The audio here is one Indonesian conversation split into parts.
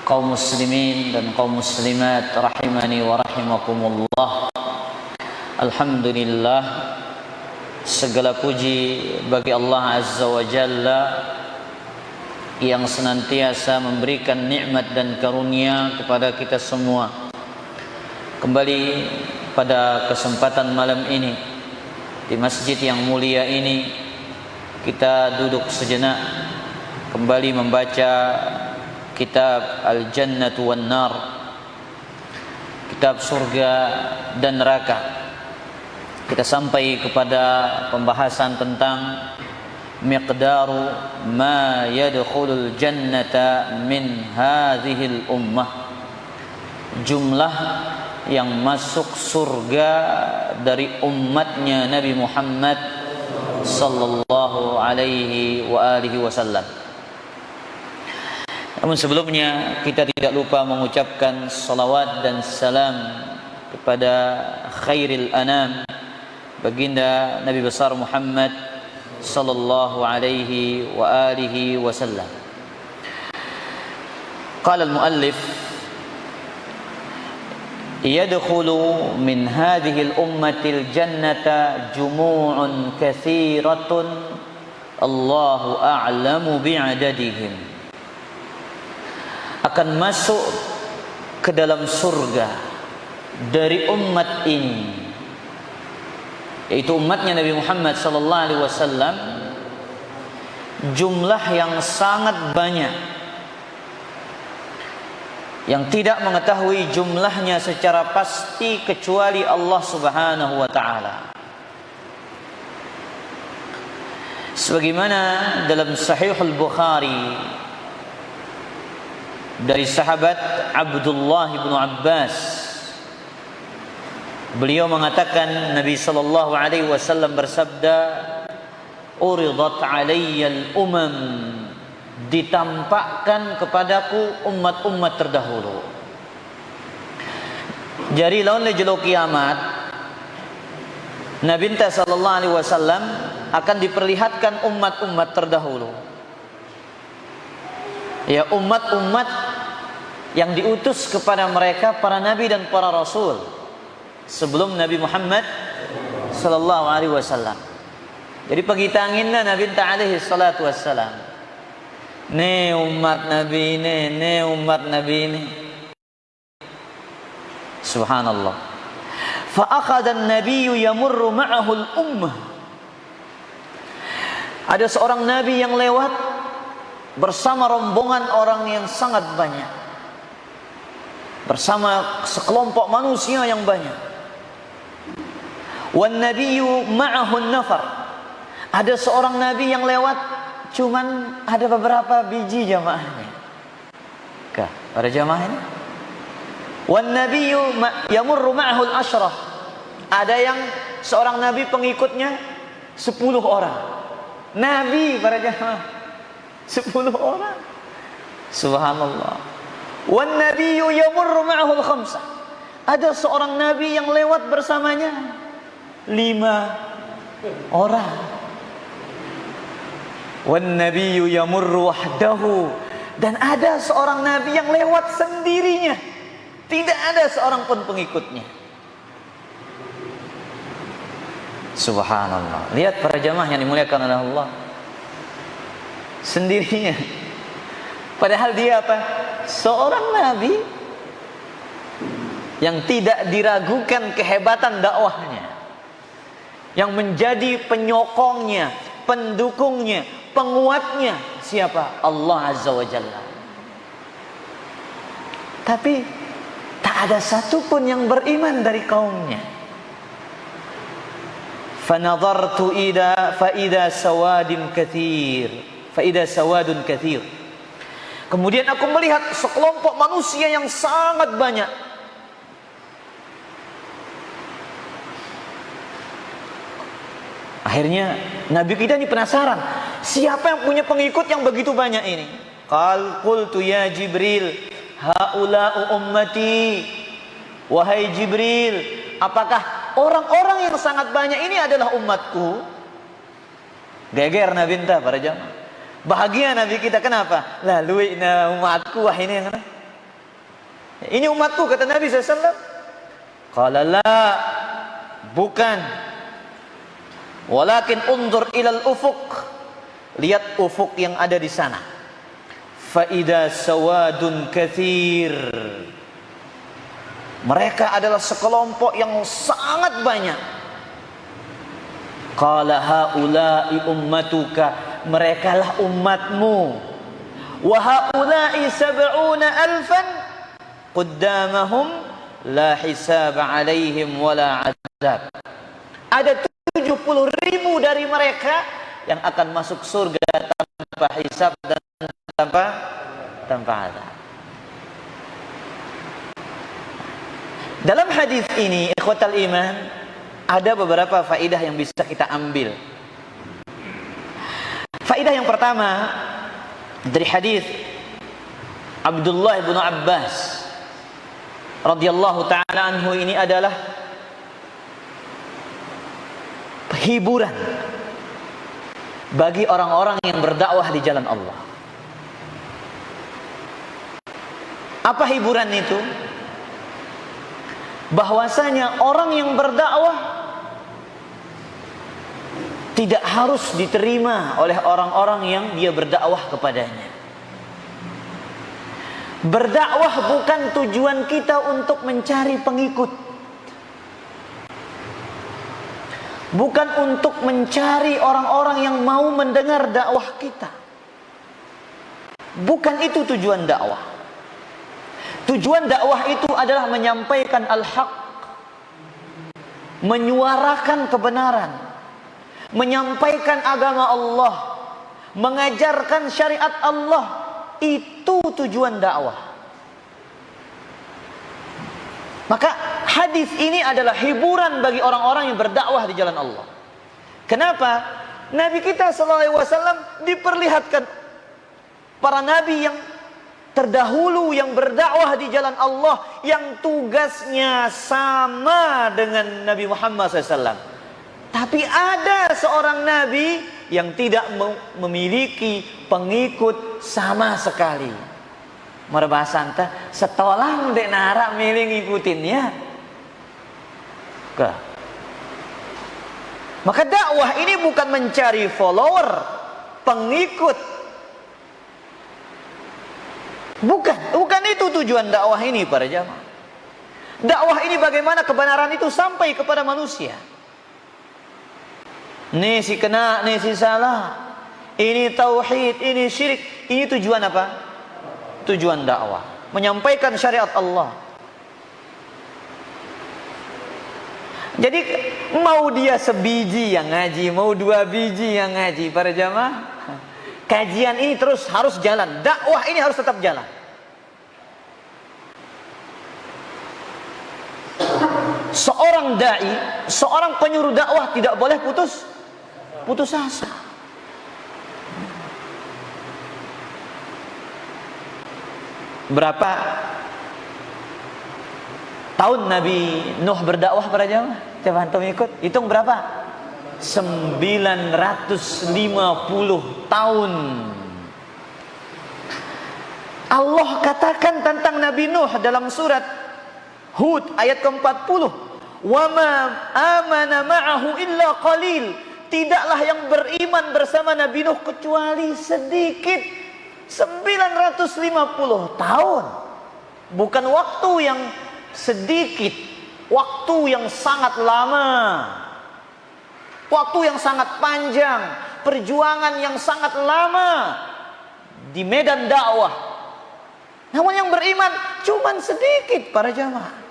kaum muslimin dan kaum muslimat rahimani wa rahimakumullah. Alhamdulillah, segala puji bagi Allah Azza wa Jalla yang senantiasa memberikan nikmat dan karunia kepada kita semua. Kembali pada kesempatan malam ini di masjid yang mulia ini, kita duduk sejenak kembali membaca kitab Al-Jannatu wan Nar, kitab surga dan neraka. Kita sampai kepada pembahasan tentang miqdaru ma yadkhulul jannata min hadhil ummah, jumlah yang masuk surga dari umatnya Nabi Muhammad sallallahu alaihi wa alihi wasallam. Namun sebelumnya kita tidak lupa mengucapkan salawat dan salam kepada khairil anam, baginda Nabi besar Muhammad sallallahu alaihi wa alihi wasallam. Qala al-muallif yadkhulu min hadhihi al-ummati al-jannata jumu'un katsiratun Allahu a'lamu bi'adadihim. Akan masuk ke dalam surga dari umat ini, yaitu umatnya Nabi Muhammad sallallahu alaihi wasallam, jumlah yang sangat banyak yang tidak mengetahui jumlahnya secara pasti kecuali Allah Subhanahu wa taala. Sebagaimana dalam Sahihul Bukhari dari sahabat Abdullah bin Abbas, beliau mengatakan Nabi sallallahu alaihi wasallam bersabda, "Uridat 'alayyal umam", ditampakkan kepadaku umat-umat terdahulu. Jadi lawan lejelo kiamat, Nabi sallallahu alaihi wasallam akan diperlihatkan umat-umat terdahulu. Ya, umat-umat yang diutus kepada mereka para nabi dan para rasul sebelum Nabi Muhammad sallallahu alaihi wasallam. Jadi pagi tanginna Nabi alaihi salatu wassalam, ne umat nabi ini, ne umat nabi ini. Subhanallah. Fa akhadha an-nabiyyu yamurru ma'ahu al-ummah. Ada seorang nabi yang lewat bersama rombongan orang yang sangat banyak, bersama sekelompok manusia yang banyak. Wan nabiyyu ma'ahu an-nafar. Ada seorang nabi yang lewat, cuman ada beberapa biji jamaahnya. Kah, para jamaah ini? Wan nabiyyu yamurru ma'ahu al-ashrah. Ada yang seorang nabi pengikutnya 10 orang. Nabi para jamaah 10 orang. Subhanallah. Wan nabiyyu yamurru ma'ahu al-khamsah. Ada seorang nabi yang lewat bersamanya 5 orang. Wan nabiyyu yamurru wahdahu. Dan ada seorang nabi yang lewat sendirinya, tidak ada seorang pun pengikutnya. Subhanallah. Lihat para jamaah yang dimuliakan oleh Allah, sendirinya. Padahal dia apa? Seorang nabi yang tidak diragukan kehebatan dakwahnya, yang menjadi penyokongnya, pendukungnya, penguatnya siapa? Allah Azza wa Jalla. Tapi tak ada satupun yang beriman dari kaumnya. Fanadhartu ida faida sawadin kathir, faida sawadun kathir. Kemudian aku melihat sekelompok manusia yang sangat banyak. Akhirnya Nabi kita ini penasaran, siapa yang punya pengikut yang begitu banyak ini? Qultu ya Jibril, haula'u ummati. Wahai Jibril, apakah orang-orang yang sangat banyak ini adalah umatku? Geger Nabi entah para jamaah. Bahagia Nabi kita, kenapa? Lalu umatku wah ini yang Ini umatku, kata Nabi SAW. Qala la, bukan. Walakin undur ilal ufuq, lihat ufuk yang ada di sana. Fa idza sawadun katsir, mereka adalah sekelompok yang sangat banyak. Qala haula'i ummatuka, merekalah umatmu. Wa haula'i sab'una alfan qaddamahum la hisab 'alaihim wala 'adzab. Ada 70.000 dari mereka yang akan masuk surga tanpa hisab dan tanpa azab. Dalam hadis ini, ikhwatal iman, ada beberapa faedah yang bisa kita ambil. Faedah yang pertama dari hadis Abdullah bin Abbas radhiyallahu taala anhu, ini adalah hiburan bagi orang-orang yang berdakwah di jalan Allah. Apa hiburan itu? Bahwasanya orang yang berdakwah tidak harus diterima oleh orang-orang yang dia berdakwah kepadanya. Berdakwah bukan tujuan kita untuk mencari pengikut, bukan untuk mencari orang-orang yang mau mendengar dakwah kita. Bukan itu tujuan dakwah. Tujuan dakwah itu adalah menyampaikan al-haq, menyuarakan kebenaran, menyampaikan agama Allah, mengajarkan syariat Allah. Itu tujuan dakwah. Maka hadis ini adalah hiburan bagi orang-orang yang berdakwah di jalan Allah. Kenapa? Nabi kita SAW diperlihatkan para nabi yang terdahulu yang berdakwah di jalan Allah, yang tugasnya sama dengan Nabi Muhammad SAW. Tapi ada seorang nabi yang tidak memiliki pengikut sama sekali. Merbasanta setolang dek narak milih ngikutinnya. Maka dakwah ini bukan mencari follower, pengikut. Bukan itu tujuan dakwah ini para jamaah. Dakwah ini bagaimana kebenaran itu sampai kepada manusia. Ini si kena, ini si salah. Ini tauhid, ini syirik. Ini tujuan apa? Tujuan dakwah. Menyampaikan syariat Allah. Jadi mau dia sebiji yang ngaji, mau 2 biji yang ngaji, para jamaah, kajian ini terus harus jalan. Dakwah ini harus tetap jalan. Seorang dai, seorang penyuruh dakwah tidak boleh putus asa. Berapa tahun Nabi Nuh berdakwah para jamaah? Coba antum ikut, hitung berapa? 950 tahun. Allah katakan tentang Nabi Nuh dalam surat Hud ayat ke-40, "Wa ma amana ma'ahu illa qalil." Tidaklah yang beriman bersama Nabi Nuh kecuali sedikit. 950 tahun. Bukan waktu yang sedikit, waktu yang sangat lama, waktu yang sangat panjang, perjuangan yang sangat lama di medan dakwah. Namun yang beriman cuman sedikit para jamaah.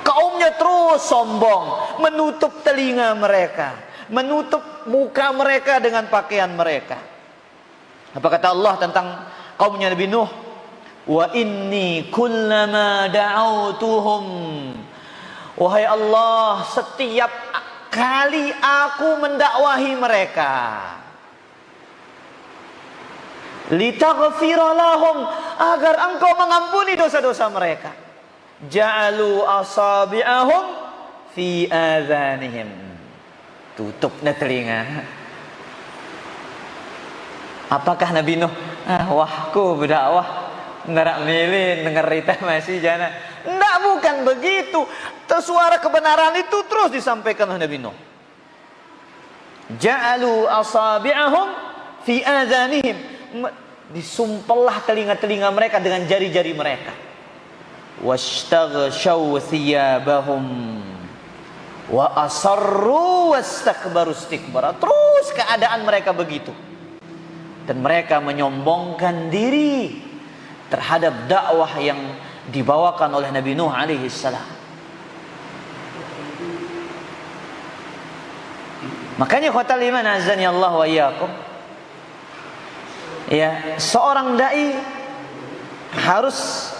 Kaumnya terus sombong, menutup telinga mereka, menutup muka mereka dengan pakaian mereka. Apa kata Allah tentang kaumnya Nabi Nuh? Wa inni kullama da'autuhum, wahai Allah, setiap kali aku mendakwahi mereka, litaghfira lahum, agar engkau mengampuni dosa-dosa mereka, ja'alu asabi'ahum fi adhanihim, tutupnya telinga. Apakah Nabi Nuh wahku berdakwah ngerak milih denger rita masih jana. Enggak, bukan begitu. Suara kebenaran itu terus disampaikan oleh Nabi Nuh. Ja'alu asabi'ahum fi adhanihim, disumpellah telinga-telinga mereka dengan jari-jari mereka. Wastaghshaw thiyabahum wa asarru wastakbaru istikbara. Terus keadaan mereka begitu. Dan mereka menyombongkan diri terhadap dakwah yang dibawakan oleh Nabi Nuh alaihi salam. Makanya khotal iman azani Allah wa iyyakum, ya, seorang dai harus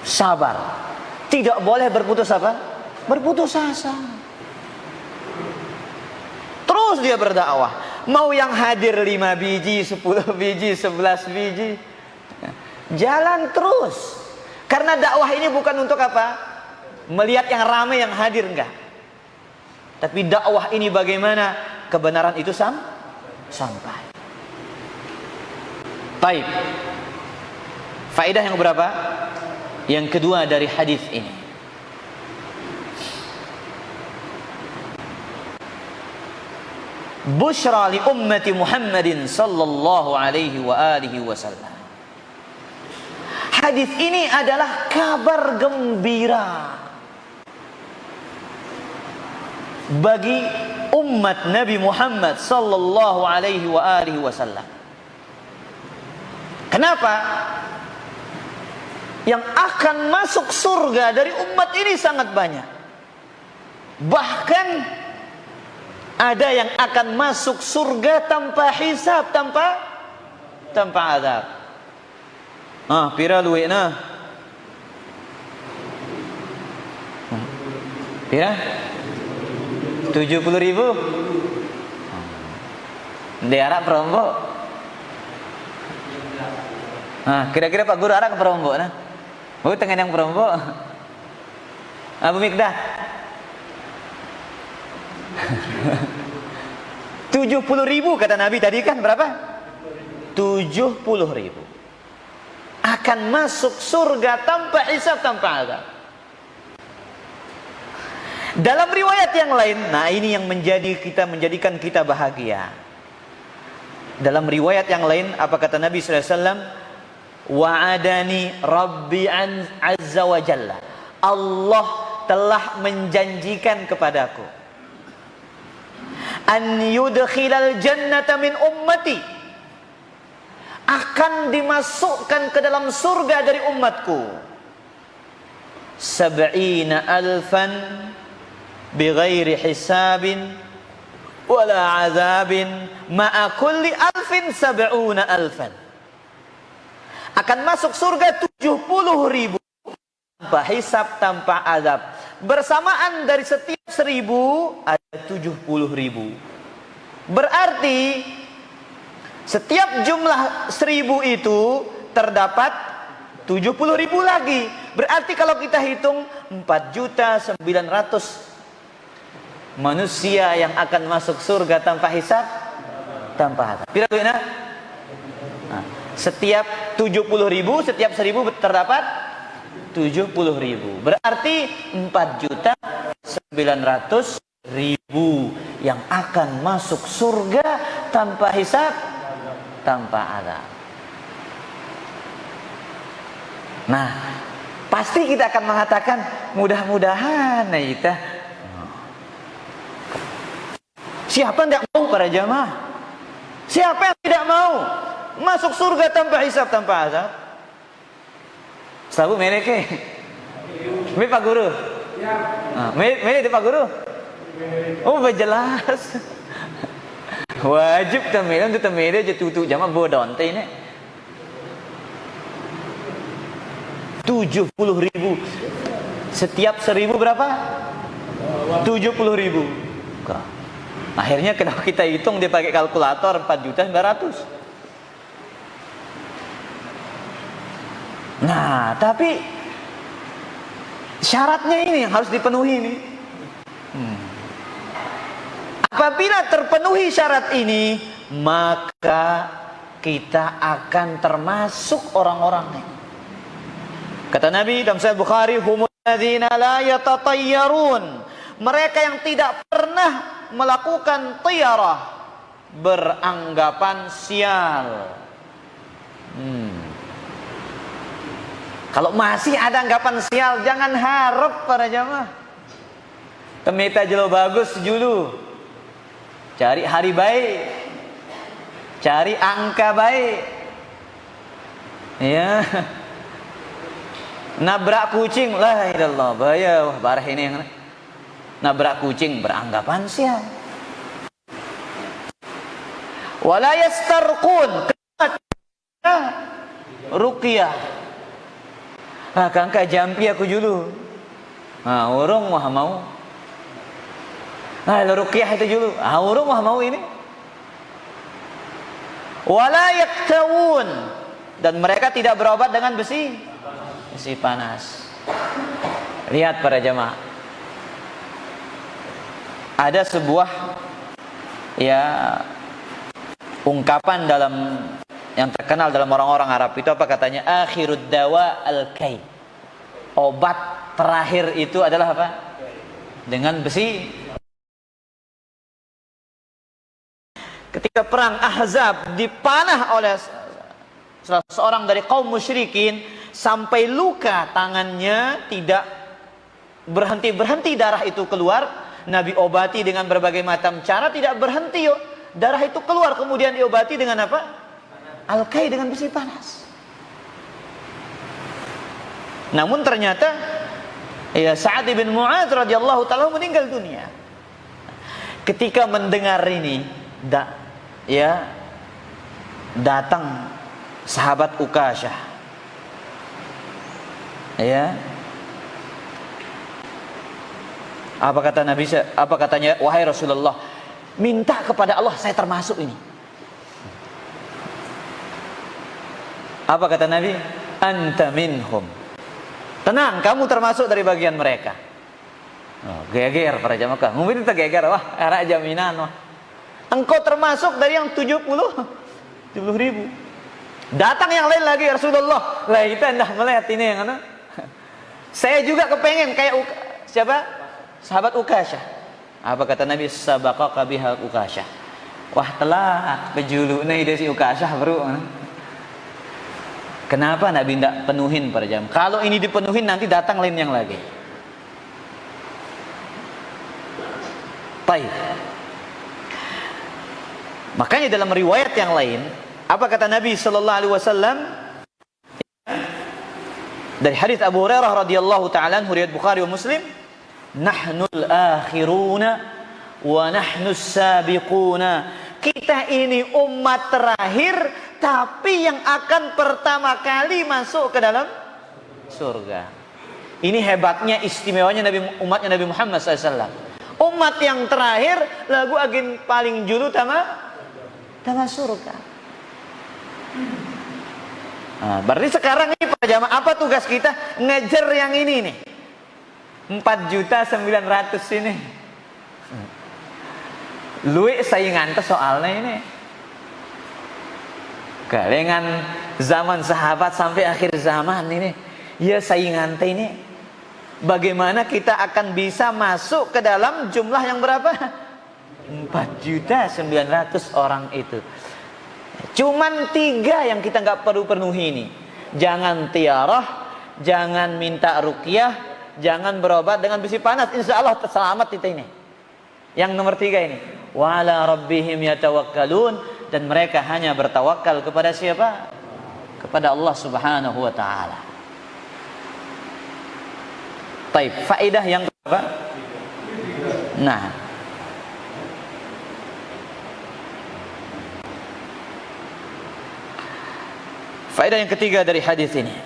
sabar. Tidak boleh berputus apa? Berputus asa. Terus dia berdakwah. Mau yang hadir 5 biji, 10 biji, 11 biji, jalan terus. Karena dakwah ini bukan untuk apa? Melihat yang ramai yang hadir, enggak. Tapi dakwah ini bagaimana kebenaran itu sampai. Baik. Faedah yang berapa? Yang kedua dari hadis ini. Busyra li ummati Muhammadin sallallahu alaihi wa alihi wasallam. Hadis ini adalah kabar gembira bagi umat Nabi Muhammad sallallahu alaihi wa alihi wasallam. Kenapa? Yang akan masuk surga dari umat ini sangat banyak. Bahkan ada yang akan masuk surga tanpa hisab, tanpa azab. Pira luwena. Pira? 70.000. Di Arab Perombok. Kira-kira Pak Guru Arab ke Perombok nah. Tengah yang Perombok. Abu Mikdah. 70.000 kata Nabi tadi kan berapa? 70.000 akan masuk surga tanpa hisab, tanpa azab. Dalam riwayat yang lain, nah ini yang menjadikan kita bahagia. Dalam riwayat yang lain apa kata Nabi sallallahu alaihi wasallam? Wa'adani Rabbi azza wa jalla. Allah telah menjanjikan kepadaku an yudkhilal jannata min ummati, akan dimasukkan ke dalam surga dari umatku 70,000 bighairi hisabin wala azabin ma'a kulli alfin 70,000. Akan masuk surga 70.000 tanpa hisab, tanpa azab. Bersamaan dari setiap 1.000 ada 70.000. Berarti setiap jumlah 1.000 itu terdapat 70.000 lagi. Berarti kalau kita hitung 4.900.000 manusia yang akan masuk surga tanpa hisab, tanpa azab. Pira-pira? Setiap 70.000, setiap 1.000 terdapat 70.000. Berarti 4.900.000 yang akan masuk surga tanpa hisab, tanpa azab. Nah, pasti kita akan mengatakan mudah-mudahan kita. Siapa yang tidak mau para jamaah? Siapa yang tidak mau masuk surga tanpa hisab, tanpa azab? Sabu mereka. Me Pak Guru. Ya. Me Pak Guru. Oh, jelas. Wajib tamil untuk tamil aja tutu jamaah bodon teh ini. 70.000. Setiap 1.000 berapa? 70.000. Akhirnya kalau kita hitung dia pakai kalkulator 4.900.000. Nah, tapi syaratnya ini yang harus dipenuhi ini. Apabila terpenuhi syarat ini, maka kita akan termasuk orang-orang ini. Kata Nabi dalam Sahih Bukhari, humul ladzina la yatatayyarun, mereka yang tidak pernah melakukan tiyarah, beranggapan sial. Kalau masih ada anggapan sial, jangan harap para jamaah. Temita jelo bagus dulu, cari hari baik, cari angka baik, ya. Nabrak kucing, la ilallah, bahaya, wah barah ini yang nabrak kucing beranggapan sial. Wala yastarqun, ruqyah. Kangka jampi aku dulu. Urung mah mau. Ruqyah itu dulu. Urung mah mau ini. Wala yaktawun, dan mereka tidak berobat dengan besi panas. Lihat para jamaah, ada sebuah ungkapan yang terkenal dalam orang-orang Arab itu, apa katanya? Akhirud dawa al-kay, obat terakhir itu adalah apa? Dengan besi. Ketika perang Ahzab dipanah oleh salah seorang dari kaum musyrikin, sampai luka tangannya, tidak berhenti darah itu keluar. Nabi obati dengan berbagai macam cara, tidak berhenti darah itu keluar. Kemudian diobati dengan apa? Al-kay, dengan besi panas. Namun ternyata Sa'ad bin Mu'adz radhiyallahu ta'ala meninggal dunia. Ketika mendengar ini, datang sahabat Ukasyah. Apa kata Nabi? Apa katanya? Wahai Rasulullah, minta kepada Allah saya termasuk ini. Apa kata Nabi? Anta minhum. Tenang, kamu termasuk dari bagian mereka. Geger para jamaah. Mungkin kita geger, wah, arah jaminan, wah. Engkau termasuk dari yang 70 ribu. Datang yang lain lagi, Rasulullah. Lah kita hendak melihat ini yang mana? Saya juga kepengen kayak siapa? Sahabat Ukasyah. Apa kata Nabi? Sabaqaka biha Ukasyah. Wah, telat kejuluna ide si Ukasyah, bro. Kenapa Nabi tidak penuhin para jam? Kalau ini dipenuhin nanti datang lain yang lagi. Baik. Makanya dalam riwayat yang lain, apa kata Nabi sallallahu alaihi wasallam? Dari hadis Abu Hurairah radhiyallahu ta'ala anhu, riwayat Bukhari wa Muslim, nahnul akhiruna wa nahnus sabiquna. Kita ini umat terakhir, tapi yang akan pertama kali masuk ke dalam surga. Ini hebatnya, istimewanya umatnya Nabi Muhammad SAW. Umat yang terakhir, lagu agin paling julu tama surga. Berarti sekarang ini Pak jamaah, apa tugas kita? Ngejar yang ini nih, 4.900.000 ini. Luwih saingan tuh soalnya ini. Kalengan zaman sahabat sampai akhir zaman ini, ya saingan teh ini. Bagaimana kita akan bisa masuk ke dalam jumlah yang berapa? 4.900.000 orang itu. Cuman 3 yang kita nggak perlu penuhi ini. Jangan tiarah, jangan minta ruqyah, jangan berobat dengan besi panas. Insya Allah selamat kita ini. Yang nomor 3 ini, wa ala rabbihim yatawakkalun, dan mereka hanya bertawakal kepada siapa? Kepada Allah Subhanahu wa taala. Baik, faedah yang berapa? Nah, faedah yang ketiga dari hadis ini,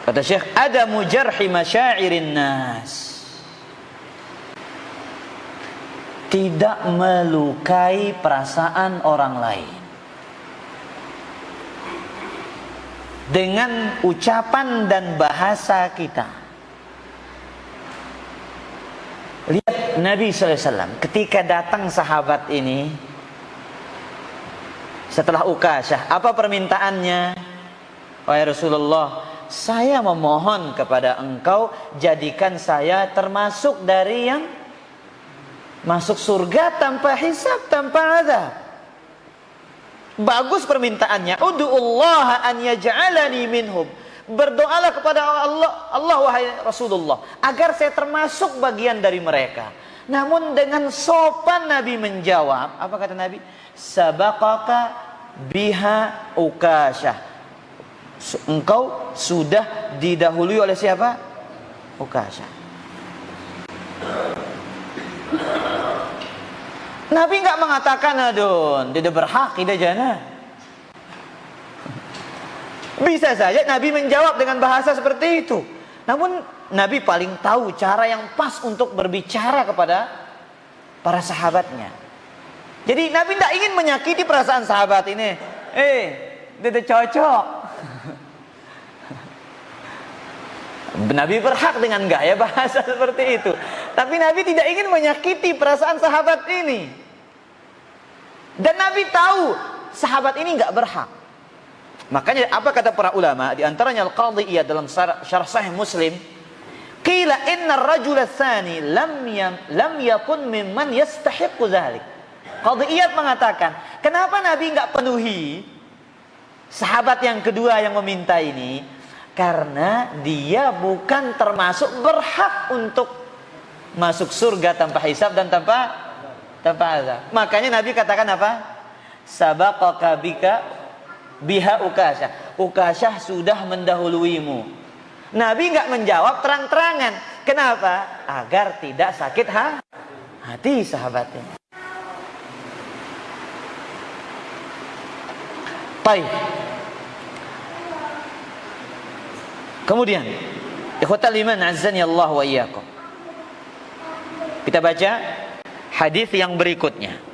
kata Syekh, adamu jarhi masyairin nas, tidak melukai perasaan orang lain dengan ucapan dan bahasa kita. Lihat Nabi SAW ketika datang sahabat ini setelah Ukasyah, apa permintaannya? Wahai Rasulullah, saya memohon kepada engkau jadikan saya termasuk dari yang masuk surga tanpa hisab, tanpa azab. Bagus permintaannya. Ud'ullaha an yaj'alani minhum. Berdoalah kepada Allah wahai Rasulullah, agar saya termasuk bagian dari mereka. Namun dengan sopan Nabi menjawab, apa kata Nabi? Sabaqaka biha Ukasyah. Engkau sudah didahului oleh siapa? Ukasyah. Nabi enggak mengatakan, aduh, tidak berhak, tidak jana. Bisa saja Nabi menjawab dengan bahasa seperti itu. Namun Nabi paling tahu cara yang pas untuk berbicara kepada para sahabatnya. Jadi Nabi tidak ingin menyakiti perasaan sahabat ini. Tidak cocok. Nabi berhak dengan gaya bahasa seperti itu. Tapi Nabi tidak ingin menyakiti perasaan sahabat ini. Dan Nabi tahu sahabat ini nggak berhak. Makanya apa kata para ulama? Di antaranya Al-Qadhi Iyad dalam syarah Sahih Muslim, qila inna ar-rajula tsani lam yakun mimman yastahiqu dzalik. Qadhi Iyad mengatakan, kenapa Nabi enggak penuhi sahabat yang kedua yang meminta ini? Karena dia bukan termasuk berhak untuk masuk surga tanpa hisab dan tanpa azab. Makanya Nabi katakan apa? Sabaqaka bika biha Ukasyah. Ukasyah sudah mendahuluimu. Nabi enggak menjawab terang-terangan. Kenapa? Agar tidak sakit hati sahabatnya. Baik. Kemudian, ikhwatal iman azzani Allah wa iyyakum. Kita baca hadis yang berikutnya.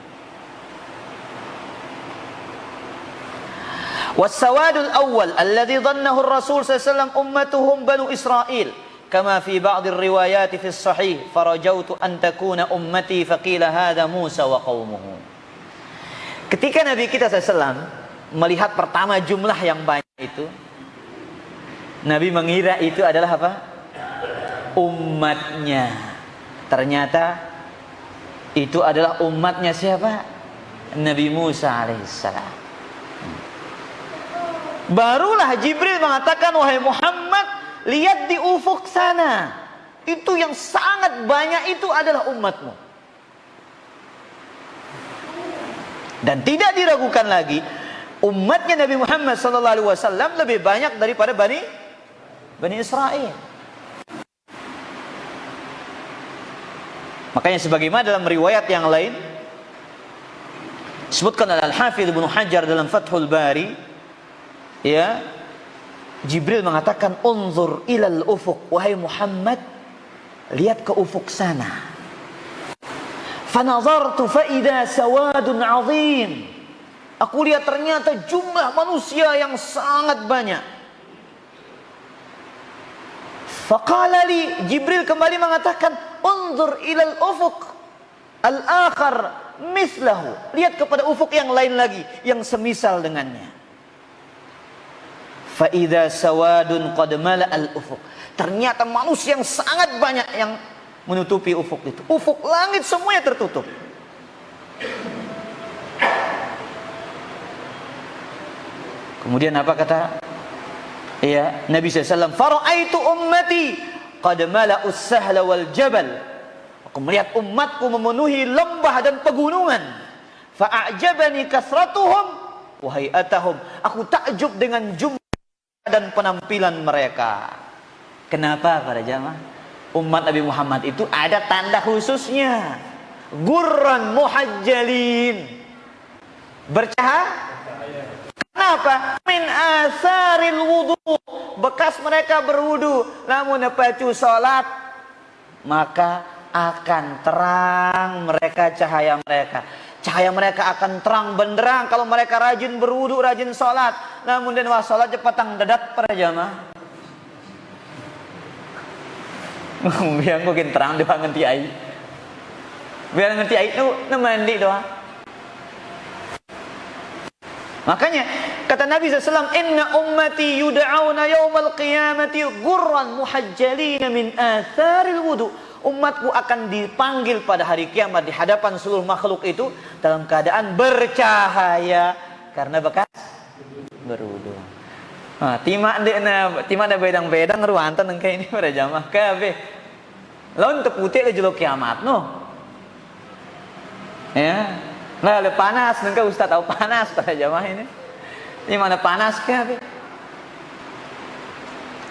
والسواد الأول الذي ظنه الرسول صلى الله عليه وسلم أمتهم بنو إسرائيل كما في بعض الروايات في الصحيح فرجوت أن تكون أمتي فقيل هذا موسى وقومه. Ketika Nabi kita SAW melihat pertama jumlah yang banyak itu, Nabi mengira itu adalah apa? Umatnya. Ternyata itu adalah umatnya siapa? Nabi Musa alaihissalam. Barulah Jibril mengatakan, wahai Muhammad, lihat di ufuk sana. Itu yang sangat banyak itu adalah umatmu. Dan tidak diragukan lagi, umatnya Nabi Muhammad SAW lebih banyak daripada Bani Israel. Makanya sebagaimana dalam riwayat yang lain disebutkan oleh Al-Hafidz Ibnu Hajar dalam Fathul Bari, ya, Jibril mengatakan, unzur ilal ufuq, wahai Muhammad, lihat ke ufuk sana. Fanazartu fa idza sawadun azim. Aku lihat ternyata jumlah manusia yang sangat banyak. Faqala li, Jibril kembali mengatakan, unzur ilal ufuq al-akhar mislahu. Lihat kepada ufuk yang lain lagi yang semisal dengannya. Fa idza sawadun qad mala'al ufuq. Ternyata manusia yang sangat banyak yang menutupi ufuk itu. Ufuk langit semuanya tertutup. Kemudian apa kata Nabi SAW? Fara'aitu ummati qad mala'us sahla wal jabal. Aku melihat umatku memenuhi lembah dan pegunungan. Fa'ajabani kasratuhum wa hay'atuhum. Aku takjub dengan jumlah dan penampilan mereka. Kenapa para jamaah? Umat Nabi Muhammad itu ada tanda khususnya. Gurran muhajjalin. Bercahaya. Kenapa? Min asaril wudu. Bekas mereka berwudu. Namun pacu salat, maka akan terang mereka cahaya mereka. Cahaya mereka akan terang benderang kalau mereka rajin berwudu, rajin salat. Namun dan salat petang dadat para jamaah. Biang mungkin terang di pangan tiai. Biar ngerti ayat itu, mandi doang. Makanya kata Nabi SAW, inna ummati yud'auna yawmal qiyamati gurran muhajjalina min atharil wudu. Umatku akan dipanggil pada hari kiamat di hadapan seluruh makhluk itu dalam keadaan bercahaya karena bekas berwudu. Nah, tima na bedang-bedang ruantan nang kayak ini pada jamaah kabeh. Lawan teputih le jelo kiamat no. Ya. Nah, le panas nengka ustaz tahu panas pada jamaah ini. Di mana panas kabeh.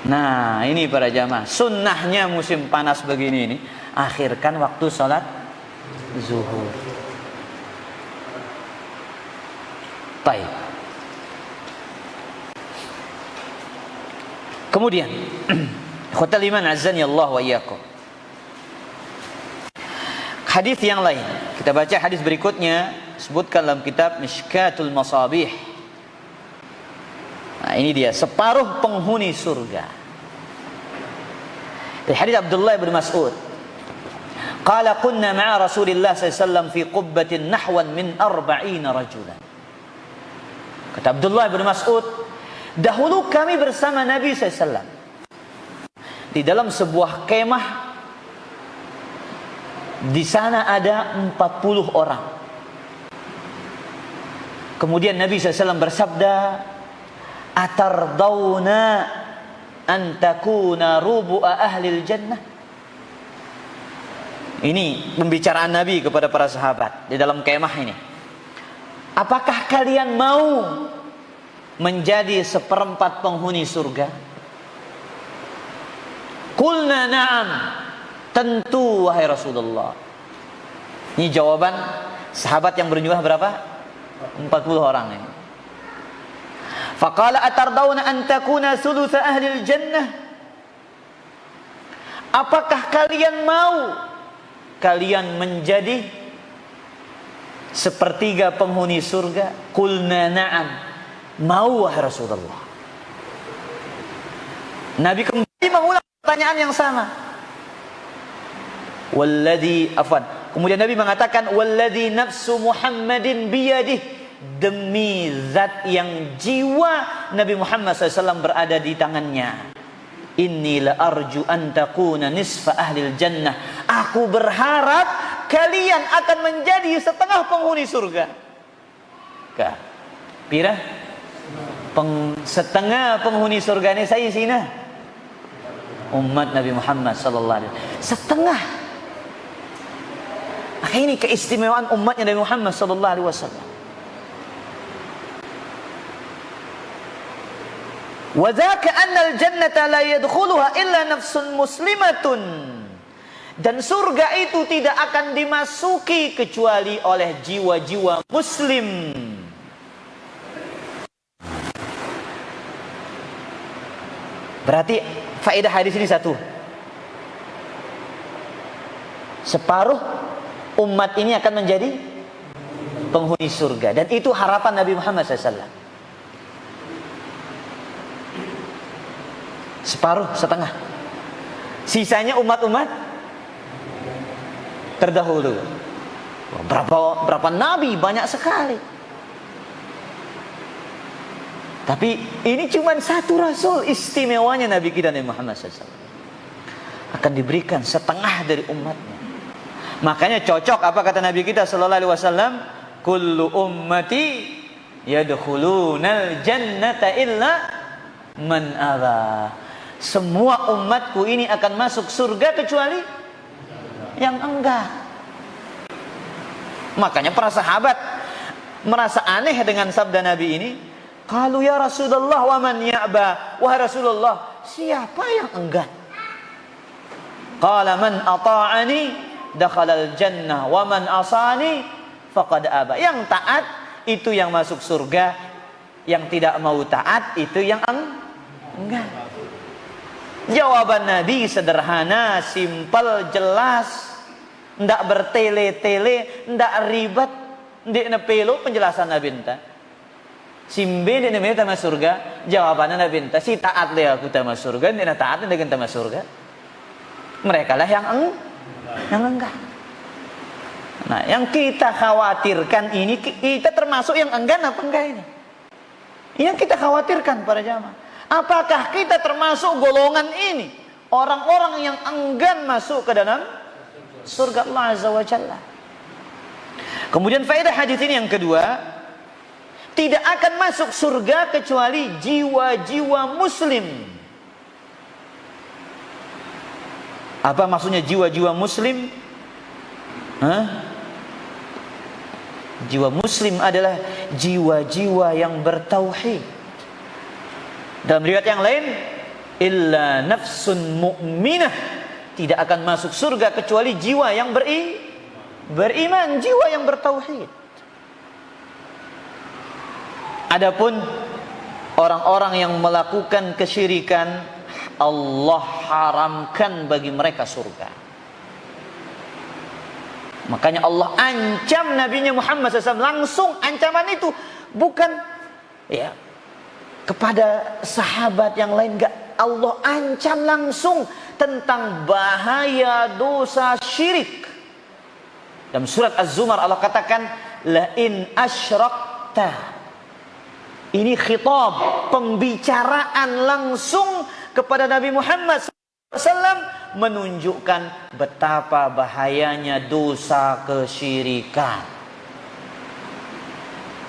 Nah, ini para jamaah, sunnahnya musim panas begini ini, akhirkan waktu sholat zuhur. Baik. Kemudian, ikhwatal iman azani Allah wa iyyakum. Hadis yang lain, kita baca hadis berikutnya, sebutkan dalam kitab Mishkatul Masabih. Nah, ini dia separuh penghuni surga. Dari hadis Abdullah bin Mas'ud. Qala kunna ma'a Rasulillah sallallahu alaihi wasallam fi qubbatin nahwan min 40 rajulan. Kata Abdullah bin Mas'ud, dahulu kami bersama Nabi sallallahu alaihi wasallam di dalam sebuah kemah. Di sana ada 40 orang. Kemudian Nabi sallallahu alaihi wasallam bersabda, atardawna an takuna rubu'a ahlil jannah. Ini pembicaraan Nabi kepada para sahabat di dalam kemah ini. Apakah kalian mau menjadi seperempat penghuni surga? Qulna na'am, tentu wahai Rasulullah. Ini jawaban sahabat yang berjumlah berapa? 40 orang ini. Faqala atardawna an takuna thulutsa ahlil jannah. Apakah kalian mau kalian menjadi sepertiga penghuni surga? Qulna na'am, mau wahai Rasulullah. Nabi kembali mengulang pertanyaan yang sama. Kemudian Nabi mengatakan, walladzi nafsu Muhammadin biyadihi, demi zat yang jiwa Nabi Muhammad SAW berada di tangannya. Inni la arju an takuna nisfa ahlil jannah. Aku berharap kalian akan menjadi setengah penghuni surga. Kah? Pira? Setengah penghuni surga ini saya sini. Umat Nabi Muhammad SAW. Setengah. Ini keistimewaan umatnya Nabi Muhammad SAW. وَذَاكَ أَنَّ الْجَنَّةَ لَا يَدْخُلُهَا إِلَّا نَفْسٌ مُسْلِمَةٌ. Dan surga itu tidak akan dimasuki kecuali oleh jiwa-jiwa muslim. Berarti faedah hadis ini satu. Separuh umat ini akan menjadi penghuni surga. Dan itu harapan Nabi Muhammad SAW. Separuh, setengah. Sisanya umat-umat terdahulu. Berapa nabi, banyak sekali. Tapi ini cuma satu rasul istimewanya Nabi kita Nabi Muhammad SAW. Akan diberikan setengah dari umatnya. Makanya cocok apa kata Nabi kita sallallahu alaihi wasallam, kullu ummati yadkhulunal jannata illa man aba. Semua umatku ini akan masuk surga kecuali yang enggak. Makanya para sahabat merasa aneh dengan sabda Nabi ini. Qalu ya Rasulullah wa man ya'ba. Wahai Rasulullah, siapa yang enggan? Qala man ata'ani dakhalal jannah wa man asani faqad aba. Yang taat itu yang masuk surga, yang tidak mau taat itu yang enggak. Jawaban Nabi sederhana, simpel, jelas, ndak bertele-tele, ndak ribet, ndak nepelo penjelasan Nabi enta. Simbe ndak nemene tama surga, jawabannya Nabi enta, si taat le aku tama surga, ndak taat ndak tama surga. Mereka lah yang enggak. Nah, yang kita khawatirkan ini, kita termasuk yang enggan apa enggak ini? Yang kita khawatirkan para jamaah, apakah kita termasuk golongan ini, orang-orang yang enggan masuk ke dalam surga Allah Azza wa Jalla? Kemudian faedah hadis ini yang kedua, tidak akan masuk surga kecuali jiwa-jiwa muslim. Apa maksudnya jiwa-jiwa muslim? Jiwa muslim adalah jiwa-jiwa yang bertauhid. Dalam riwayat yang lain, illa nafsun mu'minah, tidak akan masuk surga kecuali jiwa yang beriman, jiwa yang bertauhid. Adapun orang-orang yang melakukan kesyirikan, Allah haramkan bagi mereka surga. Makanya Allah ancam Nabi-Nya Muhammad SAW langsung. Ancaman itu bukan ya kepada sahabat yang lain, enggak. Allah ancam langsung tentang bahaya dosa syirik. Dalam surat Az-Zumar Allah katakan, la in asyrakta. Ini khitab, pembicaraan langsung kepada Nabi Muhammad SAW, menunjukkan betapa bahayanya dosa kesyirikan.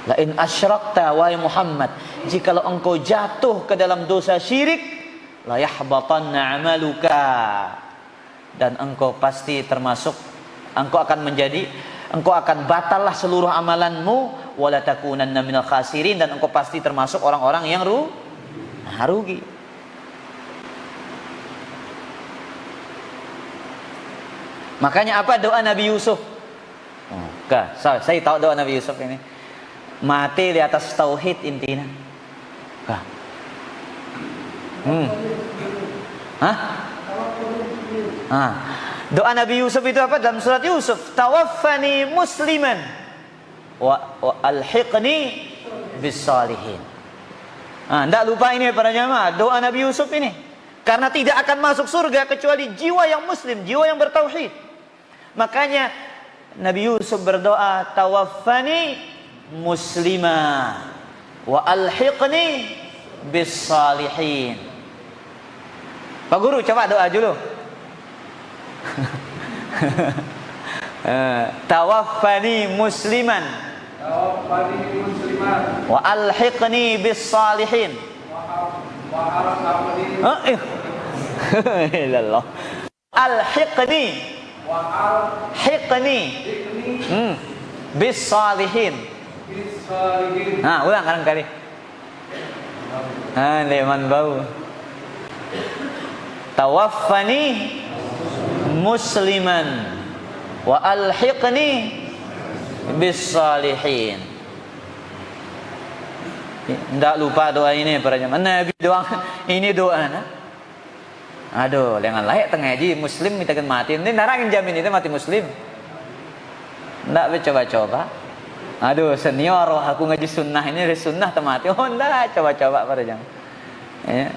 La in asyrakta, wahai Muhammad, jikalau engkau jatuh ke dalam dosa syirik, la yahbatanna amaluka, dan engkau pasti termasuk, engkau akan batallah seluruh amalanmu, wala takunanna minal khasirin, dan engkau pasti termasuk orang-orang yang rugi. Makanya apa doa Nabi Yusuf? Saya tahu doa Nabi Yusuf ini. Mati di atas tauhid intinya. Doa Nabi Yusuf itu apa? Dalam surat Yusuf, tawaffani musliman wa alhiqni bis-salihin. Tidak lupa ini para jamaah, doa Nabi Yusuf ini. Karena tidak akan masuk surga kecuali jiwa yang muslim, jiwa yang bertauhid. Makanya Nabi Yusuf berdoa, tawaffani muslima wa alhiqni bis-salihin. Pak Guru coba doa dulu. Tawaffani musliman wa alhiqni bis-salihin. Alhiqni bis-salihin. Ulang kali. Leman bau. Tawaffani musliman wa alhiqni bis-salihin. Tidak lupa doa ini para jemaah. Nabi doa ini doa. Aduh, jangan layak tengah haji muslim kita kan mati. Ini narangin jamin itu mati muslim. Tidak coba-coba. Aduh, senior aku ngaji sunnah ini dari sunnah mati. Oh, tidak coba-coba para jemaah. Ya.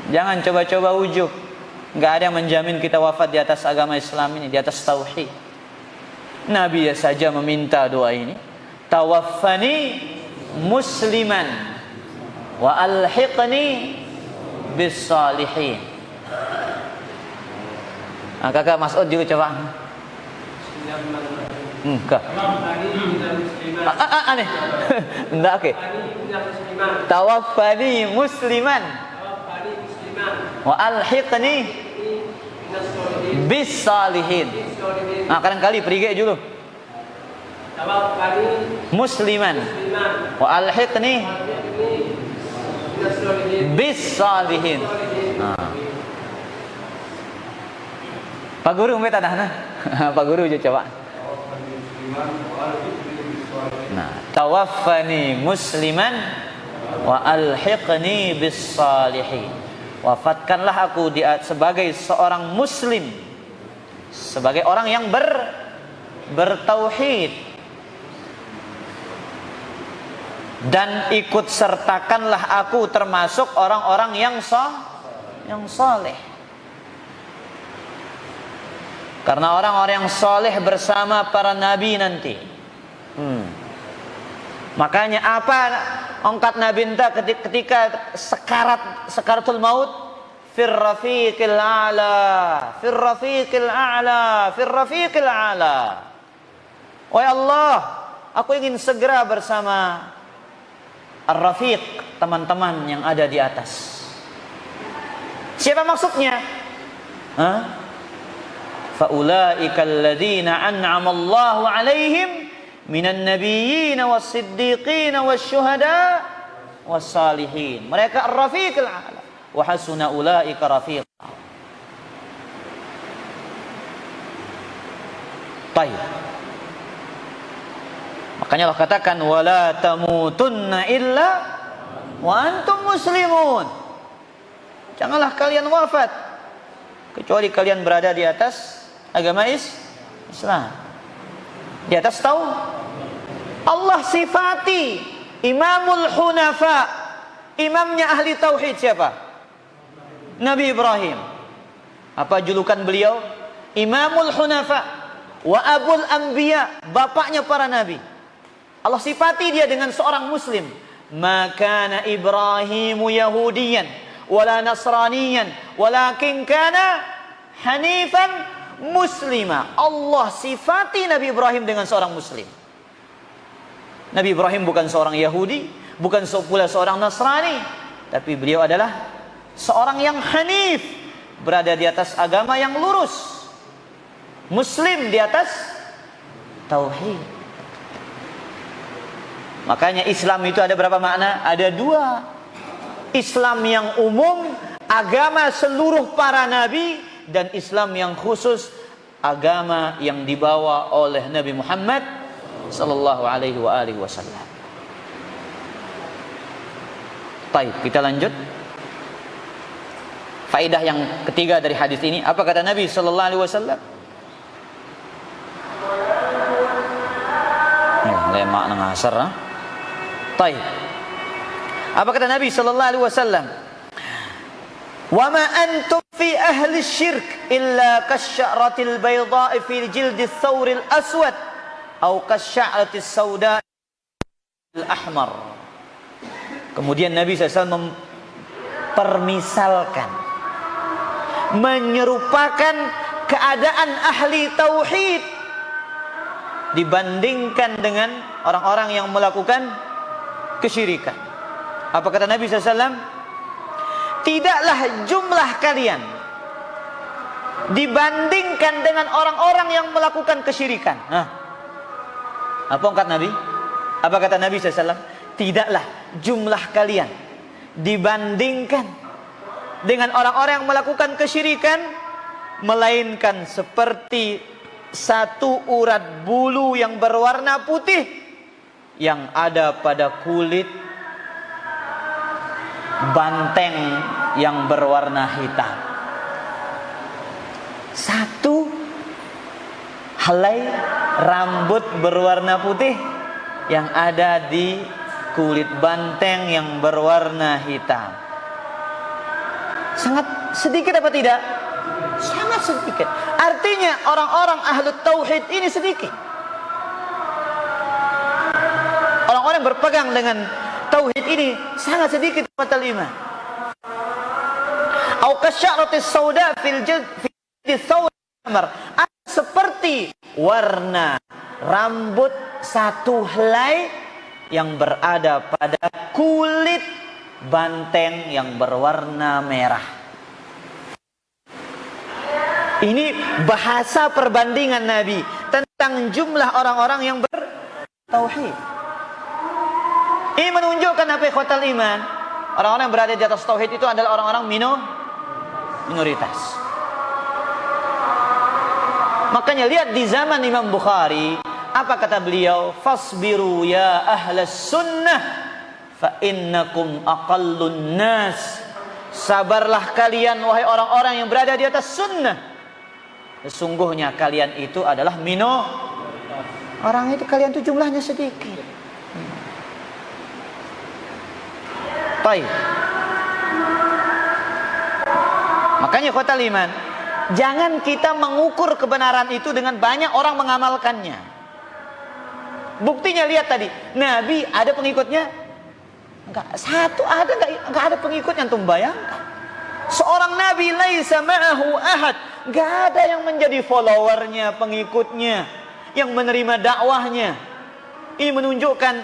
Jangan coba-coba ujub. Enggak ada yang menjamin kita wafat di atas agama Islam ini, di atas tauhid. Nabi saja meminta doa ini. Tawaffani musliman wa alhiqni bis-salihin. Kakak Mas'ud juga coba. Aneh. Enggak oke. Tawaffani musliman wa alhiqni bis-salihin. Kadang-kali perigi dulu. Musliman wa alhiqni bis-salihin. Pak Guru minta dah. Pak Guru je coba. Tawaffani musliman wa alhiqni bis-salihin. Wafatkanlah aku sebagai seorang muslim, sebagai orang yang bertauhid, dan ikut sertakanlah aku termasuk orang-orang yang saleh. Karena orang-orang yang soleh bersama para nabi nanti. Makanya apa ongkat Nabi enta ketika sekaratul maut? Fir rafiqil a'la, fir rafiqil a'la, fir rafiqil a'la. Wahai Allah, aku ingin segera bersama ar-rafiq, teman-teman yang ada di atas. Siapa maksudnya? Faulaika alladzina an'ama Allahu 'alaihim minan nabiyyin was-siddiqin wasyuhada was-salihin. Mereka ar-rafiqil a'la wa hasuna ulaika rafiqa. Baik. Makanya Allah katakan wala tamutunna illa wa antum muslimun. Janganlah kalian wafat kecuali kalian berada di atas agama Islam. Di atas Allah sifati Imamul Hunafa, imamnya ahli tauhid siapa? Nabi Ibrahim. Apa julukan beliau? Imamul Hunafa wa Abul Anbiya, bapaknya para nabi. Allah sifati dia dengan seorang muslim. Maka Ibrahimu Yahudiyan wala Nasraniyan walakin kana hanifan muslima. Allah sifati Nabi Ibrahim dengan seorang muslim. Nabi Ibrahim bukan seorang Yahudi, bukan pula seorang Nasrani, tapi beliau adalah seorang yang hanif, berada di atas agama yang lurus, muslim di atas tauhid. Makanya Islam itu ada berapa makna? Ada dua. Islam yang umum, agama seluruh para nabi, dan Islam yang khusus, agama yang dibawa oleh Nabi Muhammad sallallahu alaihi wasallam. Baik, kita lanjut. Faedah yang ketiga dari hadis ini, apa kata Nabi sallallahu alaihi wasallam? Lemak nang asar, ha? Baik. Apa kata Nabi sallallahu alaihi wasallam? Wa ma antum fi ahli syirk illa kasya'ratil bayda'i fi jildi thawril aswad atau kasya'ratis sauda al-ahmar. Kemudian Nabi SAW mempermisalkan, menyerupakan keadaan ahli tauhid dibandingkan dengan orang-orang yang melakukan kesyirikan. Apa kata Nabi SAW? Tidaklah jumlah kalian dibandingkan dengan orang-orang yang melakukan kesyirikan. Apa ungkat Nabi? Apa kata Nabi SAW? Tidaklah jumlah kalian dibandingkan dengan orang-orang yang melakukan kesyirikan, melainkan seperti satu urat bulu yang berwarna putih yang ada pada kulit banteng yang berwarna hitam. Satu helai rambut berwarna putih yang ada di kulit banteng yang berwarna hitam. Sangat sedikit apa tidak? Sangat sedikit. Artinya orang-orang ahlu tauhid ini sedikit. Orang-orang berpegang dengan tauhid ini sangat sedikit mata lima. Au kasyaratis sauda fil jildi thawr al-ahmar, seperti warna rambut satu helai yang berada pada kulit banteng yang berwarna merah. Ini bahasa perbandingan Nabi tentang jumlah orang-orang yang bertauhid. Ini menunjukkan apa ikhwatal iman? Orang-orang yang berada di atas tauhid itu adalah orang-orang minoritas. Makanya lihat di zaman Imam Bukhari, apa kata beliau? Fasbiru ya ahlas sunnah fa innakum aqallun nas. Sabarlah kalian wahai orang-orang yang berada di atas sunnah. Sesungguhnya kalian itu adalah orang itu kalian itu jumlahnya sedikit. Baik. Makanya kota liman, Jangan kita mengukur kebenaran itu dengan banyak orang mengamalkannya. Buktinya lihat tadi, Nabi ada pengikutnya? Enggak. Satu ada enggak ada pengikutnya, antum bayangkan. Seorang Nabi laisa ma'ahu ahad, enggak ada yang menjadi followernya, pengikutnya, yang menerima dakwahnya. Ini menunjukkan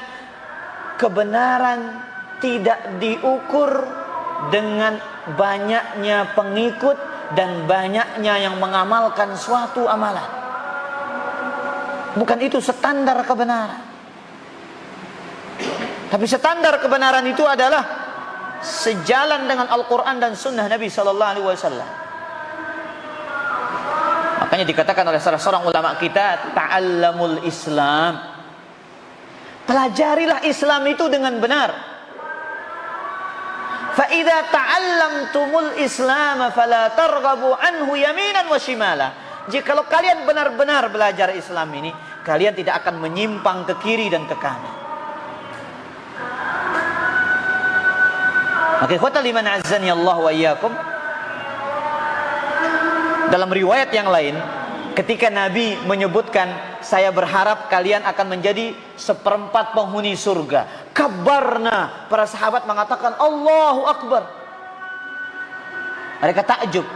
kebenaran tidak diukur dengan banyaknya pengikut dan banyaknya yang mengamalkan suatu amalan. Bukan itu standar kebenaran. Tapi standar kebenaran itu adalah sejalan dengan Al-Quran dan Sunnah Nabi Sallallahu Alaihi Wasallam. Makanya dikatakan oleh salah seorang ulama kita, ta'allamul Islam. Pelajarilah Islam itu dengan benar. فَإِذَا تَعَلَّمْتُمُ الْإِسْلَامَ فَلَا تَرْغَبُوا عَنْهُ يَمِينًا وَشِمَالًا. Jikalau kalian benar-benar belajar Islam ini, kalian tidak akan menyimpang ke kiri dan ke kanan. Maka ikhwatal iman azzani Allah wa iyyakum, dalam riwayat yang lain, ketika Nabi menyebutkan, saya berharap kalian akan menjadi seperempat penghuni surga, kabarna, para sahabat mengatakan Allahu Akbar. Mereka takjub.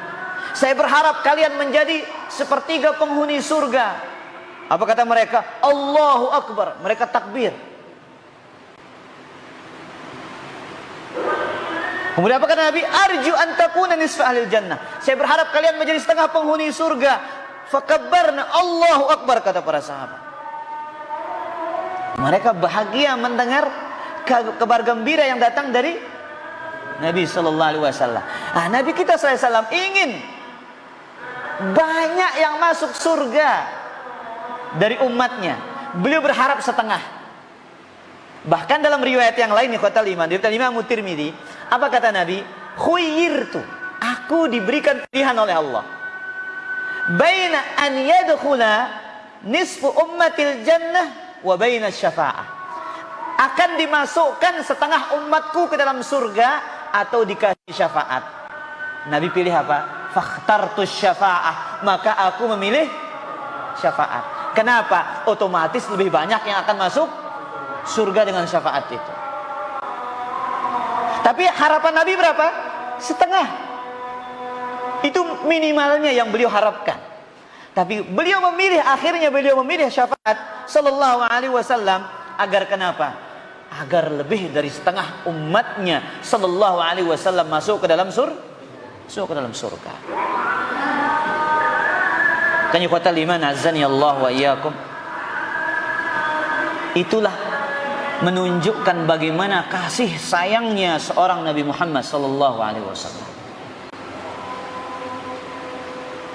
Saya berharap kalian menjadi sepertiga penghuni surga. Apa kata mereka? Allahu Akbar. Mereka takbir. Kemudian apa kata Nabi? Arju an takuna nisfa ahlil jannah. Saya berharap kalian menjadi setengah penghuni surga. Fakabbarna, Allahu Akbar, kata para sahabat. Mereka bahagia mendengar kabar gembira yang datang dari Nabi Sallallahu Alaihi Wasallam. Nah, Nabi kita SAW ingin banyak yang masuk surga dari umatnya. Beliau berharap setengah. Bahkan dalam riwayat yang lain, ikhwatal iman, dari Imam Tirmidzi, apa kata Nabi? Khuyyirtu, aku diberikan pilihan oleh Allah, baina an yadkhula nisfu ummatil jannah wa baina syafa'ah. Akan dimasukkan setengah umatku ke dalam surga atau dikasih syafaat. Nabi pilih apa? Fakhtartu syafa'ah, maka aku memilih syafaat. Kenapa? Otomatis lebih banyak yang akan masuk surga dengan syafaat itu. Tapi harapan Nabi berapa? Setengah. Itu minimalnya yang beliau harapkan. Tapi beliau memilih, akhirnya beliau memilih syafaat Sallallahu Alaihi Wasallam. Agar kenapa? Agar lebih dari setengah umatnya Sallallahu Alaihi Wasallam masuk ke dalam surga. Kan ikhwatal iman azzani Allah wa iyyakum. Itulah menunjukkan bagaimana kasih sayangnya seorang Nabi Muhammad Sallallahu Alaihi Wasallam.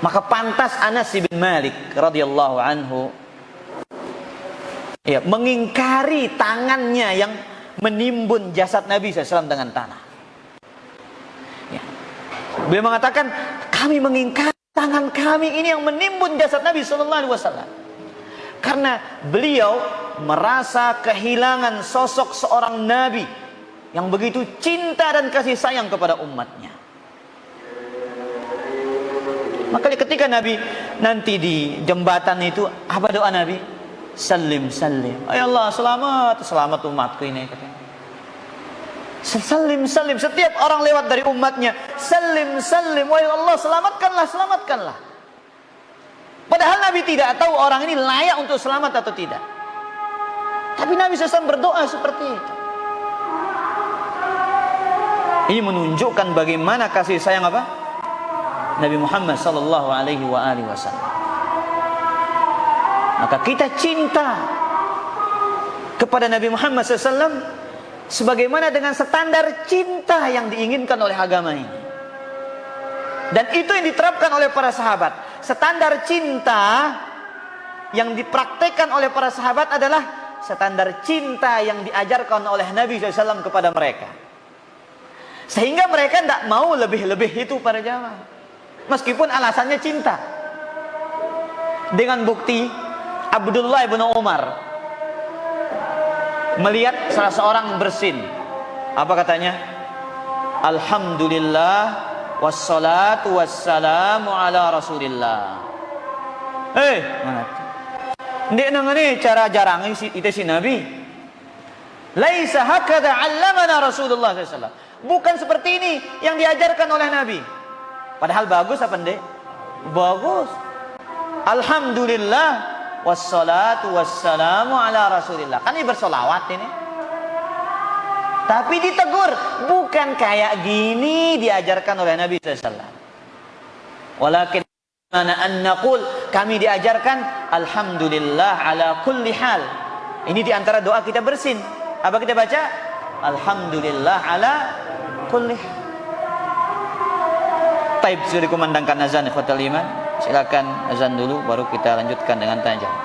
Maka pantas Anas bin Malik radhiyallahu anhu mengingkari tangannya yang menimbun jasad Nabi SAW dengan tanah. Beliau mengatakan, kami mengingkari tangan kami ini yang menimbun jasad Nabi SAW. Karena beliau merasa kehilangan sosok seorang Nabi yang begitu cinta dan kasih sayang kepada umatnya. Maka ketika Nabi nanti di jembatan itu, apa doa Nabi? Salim, salim. Ya Allah, selamat umatku ini. Salim, salim. Setiap orang lewat dari umatnya, salim, salim. Wahai Allah, selamatkanlah. Padahal Nabi tidak tahu orang ini layak untuk selamat atau tidak. Tapi Nabi SAW berdoa seperti itu. Ini menunjukkan bagaimana kasih sayang apa? Nabi Muhammad Sallallahu Alaihi Wasallam. Maka kita cinta kepada Nabi Muhammad SAW sebagaimana dengan standar cinta yang diinginkan oleh agama ini. Dan itu yang diterapkan oleh para sahabat. Standar cinta yang dipraktekkan oleh para sahabat adalah standar cinta yang diajarkan oleh Nabi SAW kepada mereka. Sehingga mereka tidak mau lebih-lebih itu para jamaah. Meskipun alasannya cinta. Dengan bukti Abdullah bin Umar melihat salah seorang bersin. Apa katanya? Alhamdulillah wassalatu wassalamu ala Rasulillah. Mana? Ndek nangani cara jarang itu si Nabi. Laisa hakadha 'allamana Rasulullah sallallahu alaihi wasallam. Bukan seperti ini yang diajarkan oleh Nabi. Padahal bagus apa ndek? Bagus. Alhamdulillah wassalatu wassalamu ala Rasulillah. Kan ini bersolawat ini. Tapi ditegur, bukan kayak gini diajarkan oleh Nabi sallallahu alaihi wasallam. Walakin mana an naqul, kami diajarkan alhamdulillah ala kulli hal. Ini diantara doa kita bersin. Apa kita baca? Alhamdulillah ala kulli hal. Taib, sudah dikumandangkan azan ikhwatal iman. Silakan azan dulu baru kita lanjutkan dengan tanya jawab.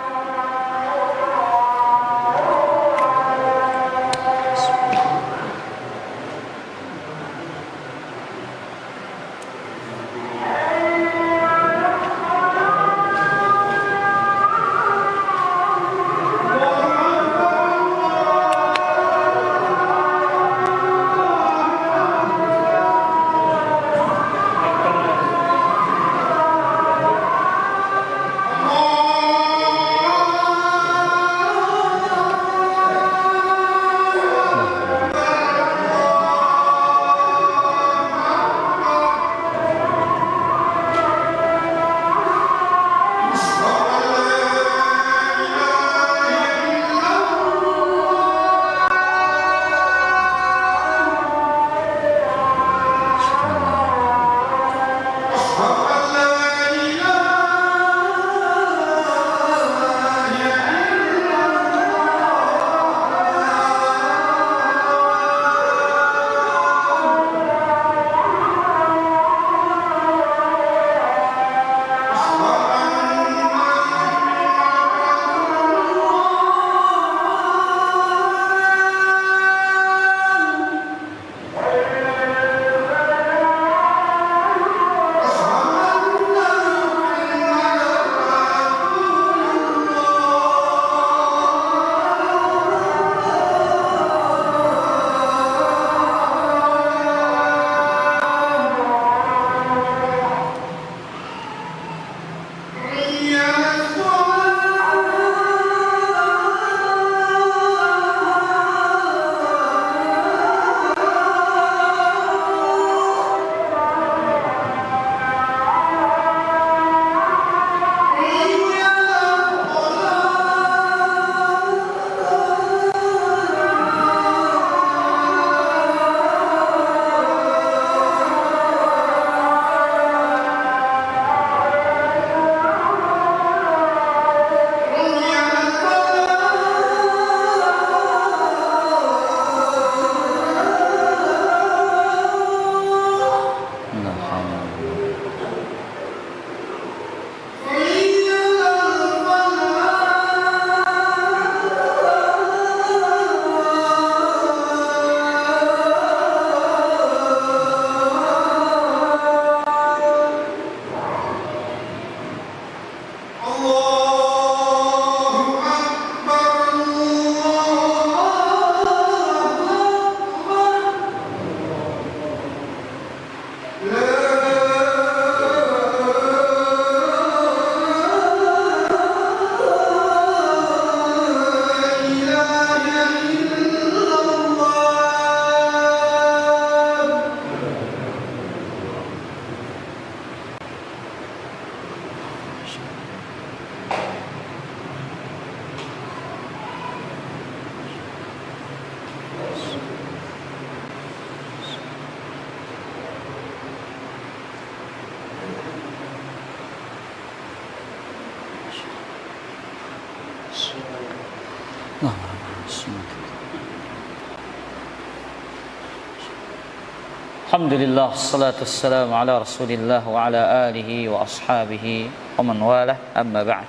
Alhamdulillah, salatu wassalamu ala Rasulillah wa ala alihi wa ashabihi wa man walah, amma ba'd.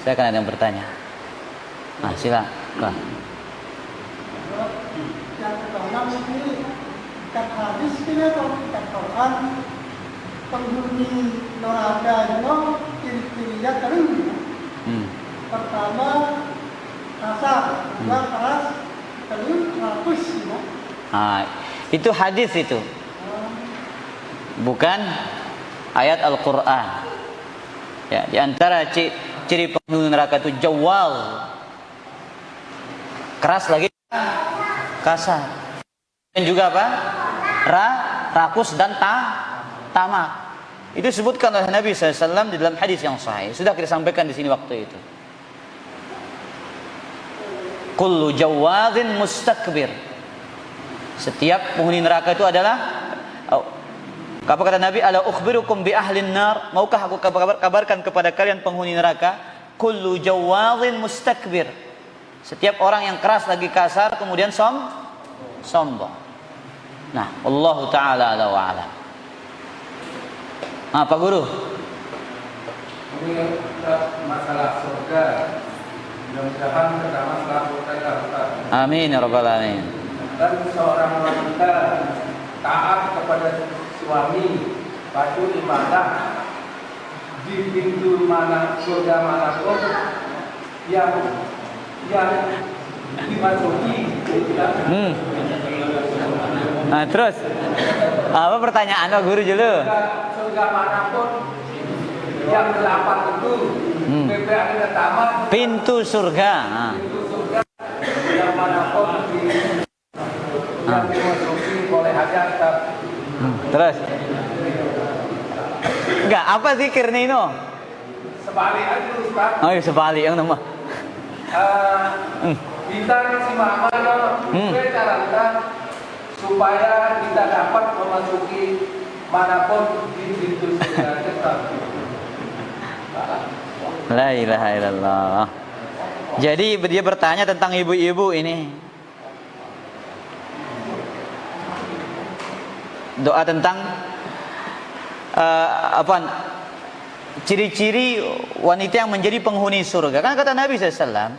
Saya akan ada yang bertanya. Nah, silakan. Yang pertama ini kitab hadis ini atau kitab Quran penghuni neraka itu ciri-cirinya kering. Pertama kasar, kedua keras, ketiga rakus. Itu hadis itu. bukan ayat Al-Quran. Ya, di antara ciri penghuni neraka itu jawal, keras lagi kasar, dan juga apa? Rakus dan tamak. Itu disebutkan oleh Nabi SAW di dalam hadis yang sahih. Sudah kita sampaikan di sini waktu itu. Kullu jawadin mustakbir. Setiap penghuni neraka itu adalah, apa kata Nabi? Ala ukhbirukum bi ahlin nar. Maukah aku kabarkan kepada kalian penghuni neraka? Kullu jawadin mustakbir. Setiap orang yang keras lagi kasar kemudian sombong. Nah, Allah Ta'ala ala wa ala. Pak Guru? Ini masalah surga. Mudah-mudahan kita masalah surga. Amin ya rabbal alamin. Dan seorang wanita taat kepada suami, patuh ibadah di pintu mana surga manapun yang dimasuki. Nah, terus apa pertanyaan Pak Guru dulu? Surga manapun yang 8 itu PPA tamat Pintu surga. pintu surga yang manapun yang dimasuki oleh hajat. Terus enggak apa zikir nih no? Sebalik aja Ustaz. Oh iya sebalik yang nama. Kita si mama caranya supaya kita dapat memasuki manapun di pintu surga kita. La ilaha illallah. Jadi dia bertanya tentang ibu-ibu ini. Doa tentang ciri-ciri wanita yang menjadi penghuni surga. Kan kata Nabi SAW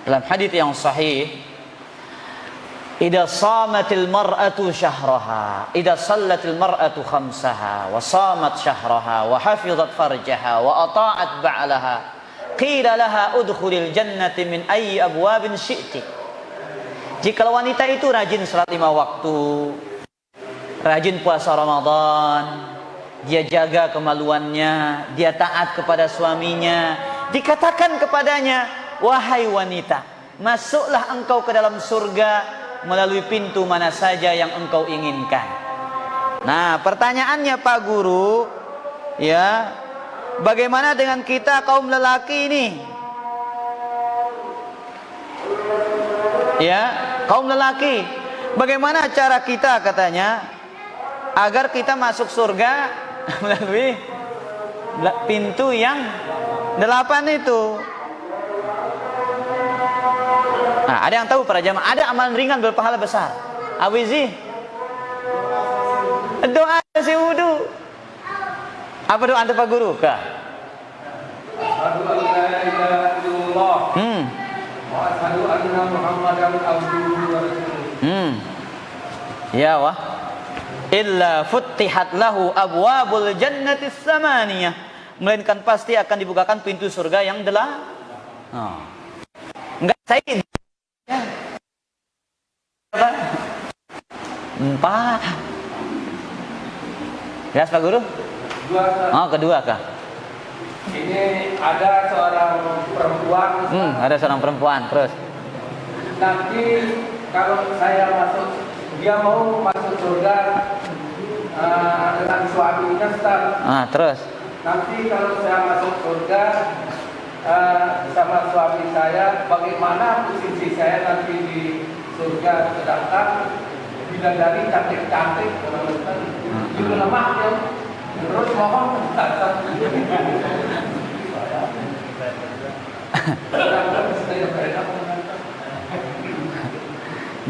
dalam hadits yang sahih, idza shamatil mar'atu syahraha, idza sallatil mar'atu khamsaha, wa shamat syahraha, wa hafizat farjaha, wa ata'at ba'laha, qila laha udkhulil jannati min ayyi abwabin syi'ti. Jika wanita itu rajin salat 5 waktu, rajin puasa Ramadan, dia jaga kemaluannya, dia taat kepada suaminya, dikatakan kepadanya, wahai wanita, masuklah engkau ke dalam surga melalui pintu mana saja yang engkau inginkan. Nah, pertanyaannya Pak Guru, ya, bagaimana dengan kita kaum lelaki ini? Ya, kaum lelaki, bagaimana cara kita katanya agar kita masuk surga melalui pintu yang 8 itu? Nah, ada yang tahu para jamaah? Ada amalan ringan berpahala besar. Awizi, doa si wudu. Apa doa anda Pak Guru? Kah? Asyhadu an la ilaha illallah. Wa asyhadu anna Muhammadan abduhu wa rasuluh. Ya wah. Illa futtihat lahu abwabul jannatis samaniyah. Melainkan pasti akan dibukakan pintu surga yang 8. Enggak saya. Ya. 4. Jelas Pak Guru? Kedua kah? Ini ada seorang perempuan. Ada seorang perempuan. Terus? Nanti kalau saya masuk, dia mau masuk surga dengan suaminya, Ustaz. Terus? Nanti kalau saya masuk surga sama suami saya, bagaimana posisi saya nanti di surga? Sedangkan bidadari cantik-cantik, juga lemah ya. Terus mohon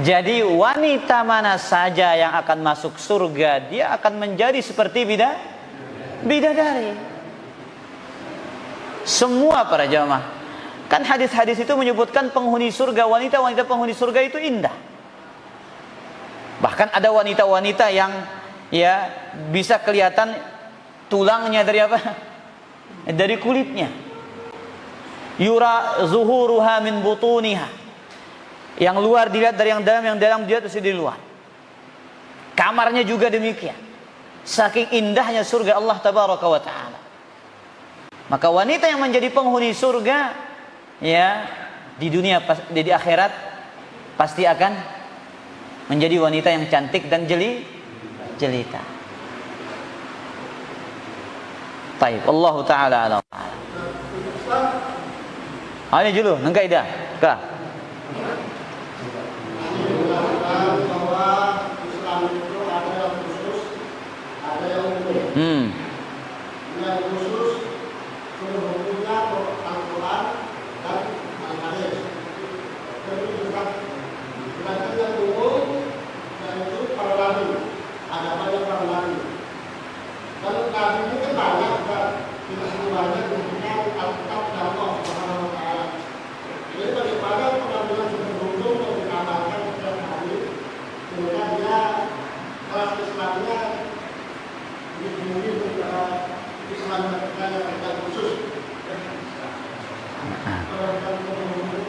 jadi wanita mana saja yang akan masuk surga, dia akan menjadi seperti bidadari. Semua para jamaah. Kan hadis-hadis itu menyebutkan penghuni surga, wanita-wanita penghuni surga itu indah. Bahkan ada wanita-wanita yang ya bisa kelihatan tulangnya dari apa? Dari kulitnya. Yura zuhuruha min butuniha. Yang luar dilihat dari yang dalam dilihat dari luar. Kamarnya juga demikian. Saking indahnya surga Allah tabaraka wa taala. Maka wanita yang menjadi penghuni surga, ya, di dunia di akhirat pasti akan menjadi wanita yang cantik dan jelita. Baik, Allah taala alam. Ini dulu, nang kaidah. Ka. Bahwa Islam itu ada yang khusus, ada yang umum. Yang khusus seluruh hukumnya Al-Quran dan Al-Hadis. Jadi sedangkan yang umum yaitu para nabi, ada banyak para nabi. Dan nabi itu kan banyak, tidak semuanya dengan Alkitab dan Allah Subhanahu wa Ta'ala. Jadi bagaimana pengambilan sebelum yang dikabarkan setiap hari, sehingga dia kelas Islamnya dimulai kepada Islam yang khusus.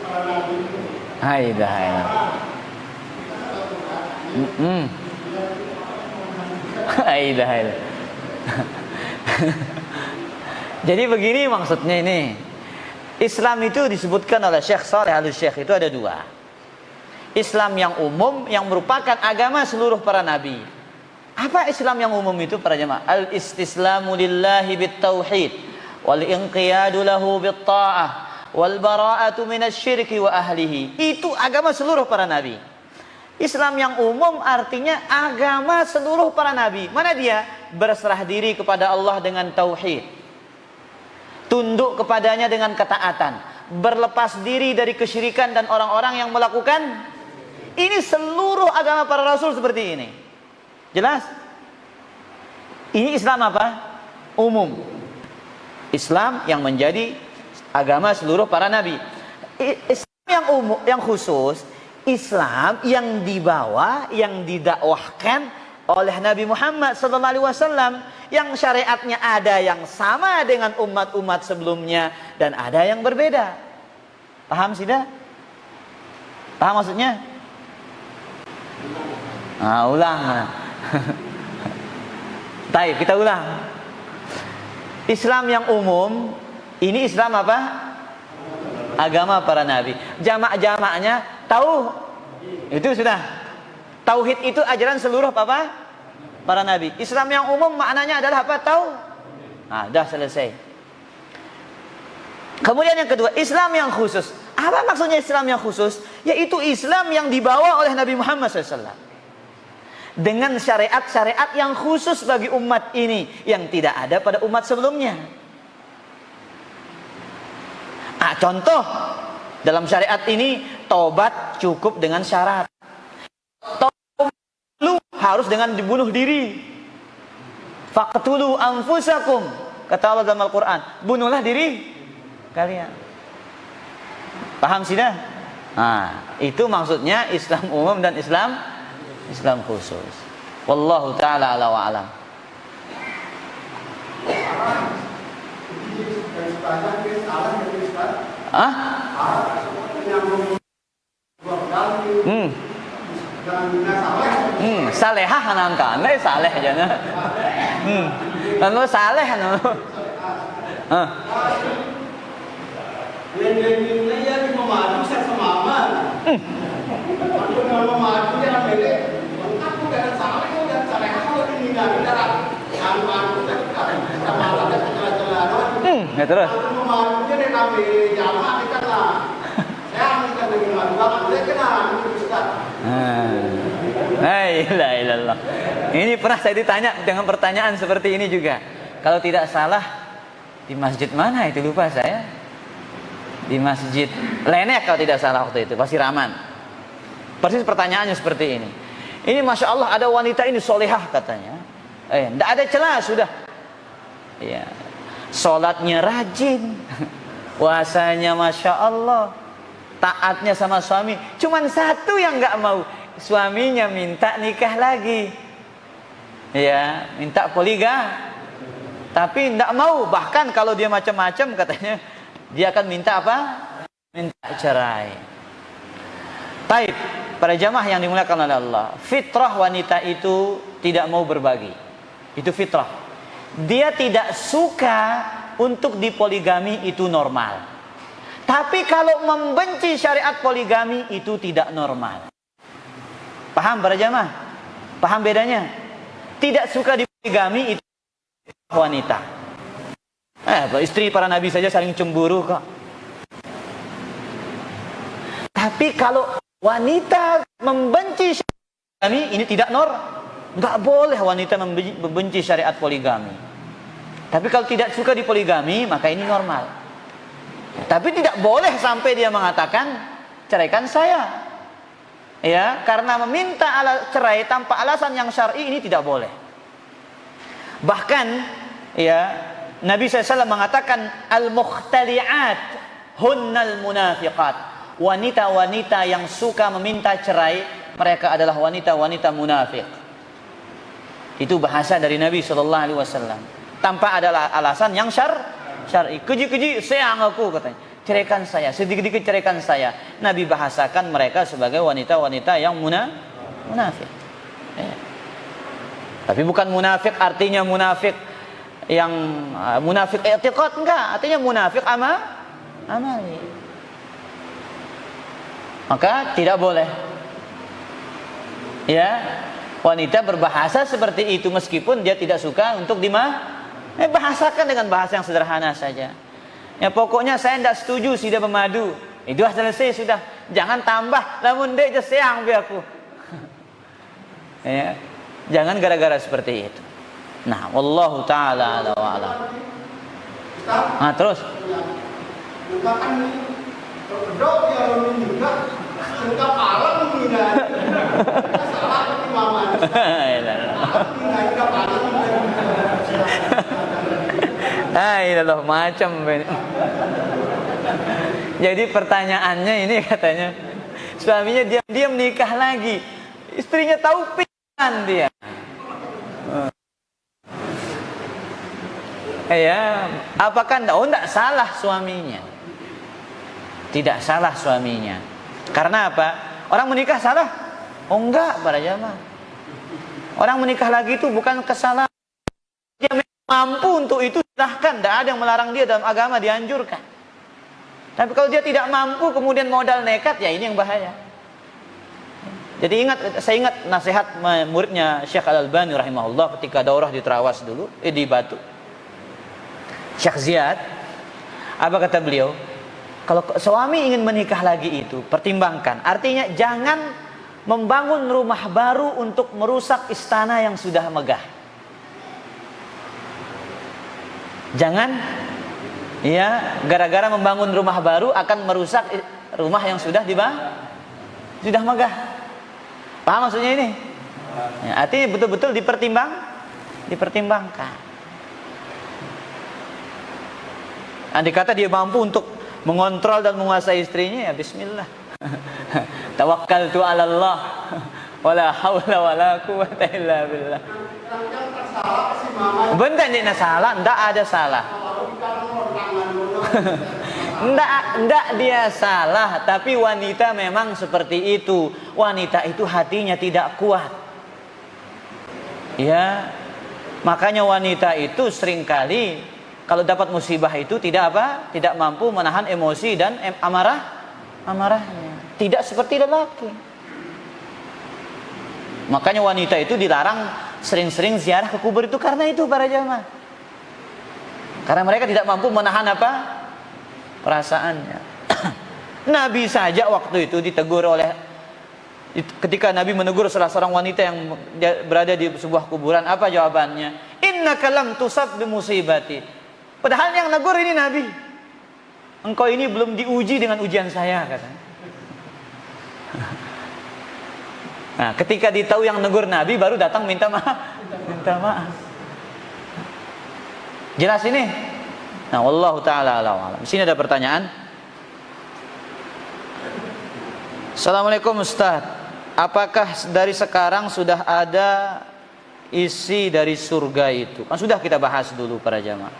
Para nabi itu. Hai. Jadi begini maksudnya ini. Islam itu disebutkan oleh Syekh Saleh Al-Syekh itu ada dua. Islam yang umum yang merupakan agama seluruh para nabi. Apa Islam yang umum itu para jemaah? Al-istislamu lillahi bit-tauhid wal inqiyadu lahu bit-ta'ah wal bara'atu minasyirki wa ahlihi. Itu agama seluruh para nabi. Islam yang umum artinya agama seluruh para nabi. Mana dia? Berserah diri kepada Allah dengan tauhid, tunduk kepadanya dengan ketaatan, berlepas diri dari kesyirikan dan orang-orang yang melakukan. Ini seluruh agama para rasul seperti ini. Jelas? Ini Islam apa? Umum. Islam yang menjadi agama seluruh para nabi. Islam yang umum, yang khusus, Islam yang dibawa, yang didakwahkan oleh Nabi Muhammad SAW, yang syariatnya ada yang sama dengan umat-umat sebelumnya dan ada yang berbeda. Paham sudah? Paham maksudnya? Ulang. Baik, kita ulang. Islam yang umum, ini Islam apa? Agama para nabi. Jamak-jamaknya tahu. Itu sudah. Tauhid itu ajaran seluruh apa? Para nabi. Islam yang umum maknanya adalah apa? Tahu. Dah selesai. Kemudian yang kedua, Islam yang khusus. Apa maksudnya Islam yang khusus? Yaitu Islam yang dibawa oleh Nabi Muhammad SAW. Dengan syariat-syariat yang khusus bagi umat ini, yang tidak ada pada umat sebelumnya. Contoh, dalam syariat ini, tobat cukup dengan syarat. Harus dengan dibunuh diri. Faqtulu anfusakum, kata Allah dalam Al-Quran. Bunuhlah diri kalian. Paham sudah? Itu maksudnya Islam umum dan Islam khusus. Wallahu ta'ala ala wa alam. Salehah nangka, nggak saleh aja na. Lalu saleh no. Lendengnya ya di memadu saya semaman. Kalau mau memadu ya beli. Aku gak salah itu dan saleh kalau ditinggal dalam anu kita malah ada celah-celah. Ya terus. Kalau memadunya di nabi jamaah kita lah. Saya minta dengan madu banget dia kena Ustaz. Ilallah. Ini pernah saya ditanya dengan pertanyaan seperti ini juga. Kalau tidak salah di masjid mana itu lupa saya. Di masjid Lenek kalau tidak salah waktu itu, Pasiraman. Persis pertanyaannya seperti ini. Ini masya Allah ada wanita ini solehah katanya. Tidak ada celah sudah. Ya, sholatnya rajin, puasanya masya Allah, taatnya sama suami. Cuman satu yang nggak mau. Suaminya minta nikah lagi, ya, minta poligami, tapi tidak mau. Bahkan kalau dia macam-macam katanya, dia akan minta apa? Minta cerai. Baik, para jamaah yang dimuliakan oleh Allah, fitrah wanita itu tidak mau berbagi. Itu fitrah. Dia tidak suka untuk dipoligami, itu normal. Tapi kalau membenci syariat poligami, itu tidak normal. Paham para jamaah? Paham bedanya? Tidak suka dipoligami itu wanita. Istri para nabi saja saling cemburu kok. Tapi kalau wanita membenci syariat poligami, ini tidak nggak boleh wanita membenci syariat poligami. Tapi kalau tidak suka dipoligami, maka ini normal. Tapi tidak boleh sampai dia mengatakan ceraikan saya. Ya, karena meminta cerai tanpa alasan yang syar'i ini tidak boleh. Bahkan ya, Nabi SAW mengatakan al-mukhtali'at hunnal munafiqat. Wanita-wanita yang suka meminta cerai, mereka adalah wanita-wanita munafik. Itu bahasa dari Nabi SAW. Tanpa ada alasan yang syar'i. Keji-keji sayang aku katanya. Ceraikan saya, sedikit-sedikit ceraikan saya. Nabi bahasakan mereka sebagai wanita-wanita yang munafik. Ya. Tapi bukan munafik artinya munafik yang munafik i'tiqad, enggak. Artinya munafik amali. Maka tidak boleh. Ya, wanita berbahasa seperti itu meskipun dia tidak suka untuk bahasakan dengan bahasa yang sederhana saja. Ya pokoknya saya tidak setuju sudah memadu. Itu selesai sudah. Jangan tambah lamun dek je sayang bi aku. Ya. Jangan gara-gara seperti itu. Nah, wallahu taala ala wa ala. Nah, terus. Juga kan berdoa yang juga suka parah menghina. Salah ke mama. Loh macam ini. Jadi pertanyaannya ini katanya suaminya diam-diam nikah lagi, istrinya tahu pingsan dia. Ya, apakah enggak salah suaminya? Tidak salah suaminya. Karena apa? Orang menikah salah? Oh enggak, para jamaah. Orang menikah lagi itu bukan kesalahan. Dia mampu untuk itu, silahkan. Tidak ada yang melarang dia dalam agama, dianjurkan. Tapi kalau dia tidak mampu kemudian modal nekat, ya ini yang bahaya. Jadi saya ingat nasihat muridnya Syekh Al-Albani rahimahullah ketika daurah di Trawas dulu, di Batu. Syekh Ziyad, apa kata beliau? Kalau suami ingin menikah lagi itu, pertimbangkan. Artinya jangan membangun rumah baru untuk merusak istana yang sudah megah. Jangan ya gara-gara membangun rumah baru akan merusak rumah yang sudah megah. Paham maksudnya ini? Ya, artinya betul-betul dipertimbangkan. Andai kata dia mampu untuk mengontrol dan menguasai istrinya, ya bismillah. Tawakkaltu 'ala Allah wala haula wala quwwata illa billah. Benar tidak salah, tidak ada salah. Tidak dia salah, tapi wanita memang seperti itu. Wanita itu hatinya tidak kuat. Ya, makanya wanita itu seringkali kalau dapat musibah itu tidak mampu menahan emosi dan amarahnya. Tidak seperti lelaki. Makanya wanita itu dilarang sering-sering ziarah ke kubur itu karena itu para jamaah. Karena mereka tidak mampu menahan perasaannya. Nabi saja waktu itu ditegur ketika Nabi menegur salah seorang wanita yang berada di sebuah kuburan, apa jawabannya? Innaka lam tusab bi musibati. Padahal yang negur ini Nabi. Engkau ini belum diuji dengan ujian saya, katanya. Nah, ketika ditahu yang negur Nabi baru datang minta maaf. Jelas ini? Nah, wallahu taala alam. Di sini ada pertanyaan. Assalamualaikum Ustaz. Apakah dari sekarang sudah ada isi dari surga itu? Kan sudah kita bahas dulu para jamaah.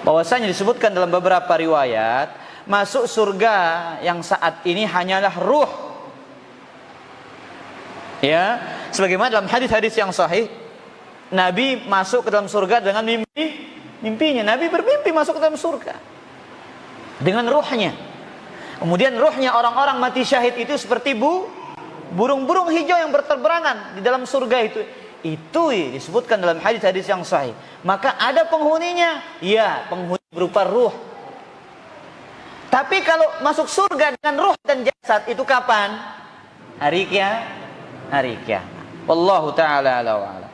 Bahwasanya disebutkan dalam beberapa riwayat, masuk surga yang saat ini hanyalah ruh. Ya, sebagaimana dalam hadis-hadis yang sahih Nabi masuk ke dalam surga dengan mimpinya. Nabi bermimpi masuk ke dalam surga dengan ruhnya. Kemudian ruhnya orang-orang mati syahid itu seperti burung-burung hijau yang berterbangan di dalam surga itu. Itu disebutkan dalam hadis-hadis yang sahih. Maka ada penghuninya, ya, penghuni berupa ruh. Tapi kalau masuk surga dengan ruh dan jasad itu kapan? Hari kiamat. Wallahu taala ala wa ala.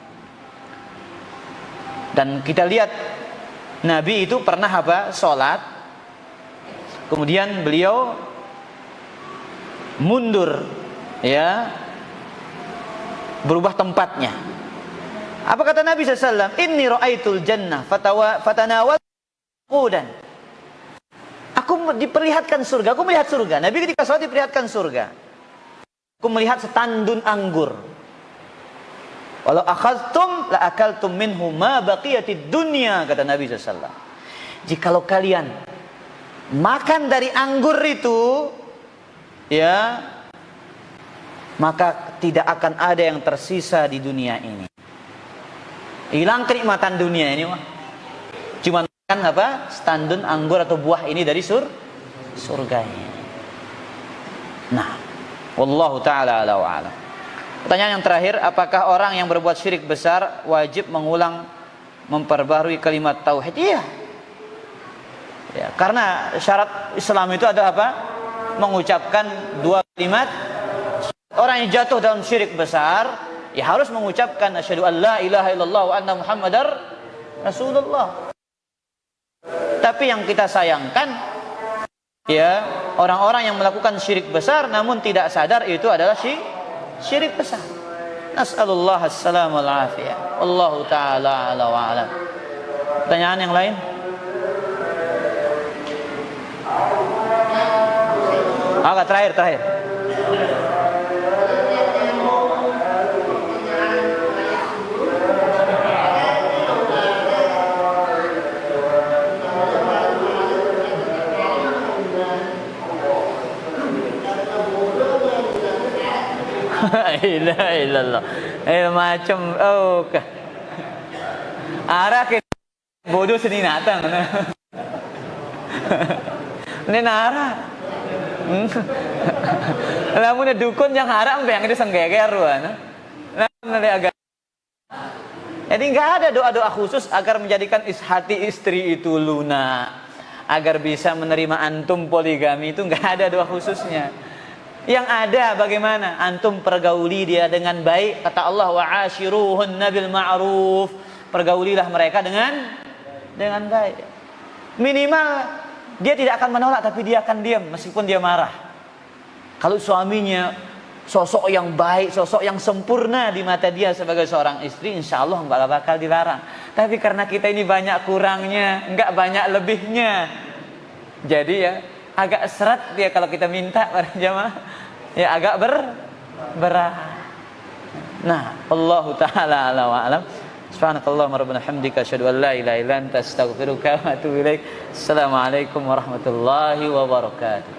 Dan kita lihat Nabi itu pernah salat. Kemudian beliau mundur, ya, berubah tempatnya. Apa kata Nabi SAW? Inni ra'aitul jannah fatanawal qudan. Aku diperlihatkan surga, aku melihat surga. Nabi ketika salat diperlihatkan surga. Aku melihat setandun anggur. Walau akhadtum la akaltum minhu ma baqiyatid dunya, kata Nabi SAW. Jikalau kalian makan dari anggur itu, ya, maka tidak akan ada yang tersisa di dunia ini. Hilang kenikmatan dunia ini, cuma makan standun anggur atau buah ini dari surga ini. Nah, wallahu taala ala wa alam. Pertanyaan yang terakhir, apakah orang yang berbuat syirik besar wajib mengulang memperbarui kalimat tauhid? Iya. Ya, karena syarat Islam itu adalah mengucapkan 2 kalimat. Orang yang jatuh dalam syirik besar, ya harus mengucapkan asyhadu an la ilaha illallah wa anna muhammadar rasulullah. Tapi yang kita sayangkan, ya, orang-orang yang melakukan syirik besar namun tidak sadar itu adalah syirik besar. Nas'alullah as-salam wal afiyah. Wallahu ta'ala ala wa alam. Pertanyaan yang lain? Terakhir. La ilallah. Macam arah ke bodoh seni natang. Ini arah. Lamun dukun yang haram yang itu senggeger ruan. Lamun agak. Jadi enggak ada doa-doa khusus agar menjadikan hati istri itu lunak, agar bisa menerima antum poligami, itu enggak ada doa khususnya. Yang ada bagaimana? Antum pergauli dia dengan baik. Kata Allah, wa ashiruhunna bil ma'ruf. Pergaulilah mereka dengan baik. Minimal dia tidak akan menolak, tapi dia akan diam meskipun dia marah. Kalau suaminya sosok yang baik, sosok yang sempurna di mata dia sebagai seorang istri, insya Allah nggak bakal dilarang. Tapi karena kita ini banyak kurangnya, nggak banyak lebihnya, jadi ya agak seret dia kalau kita minta para jamaah, ya agak berat. Nah, Allahu taala ala wa alam. Subhanakallahumma rabbana hamdika asyhadu an la ilaha illa anta astaghfiruka wa atubu ilaik. Assalamualaikum warahmatullahi wabarakatuh.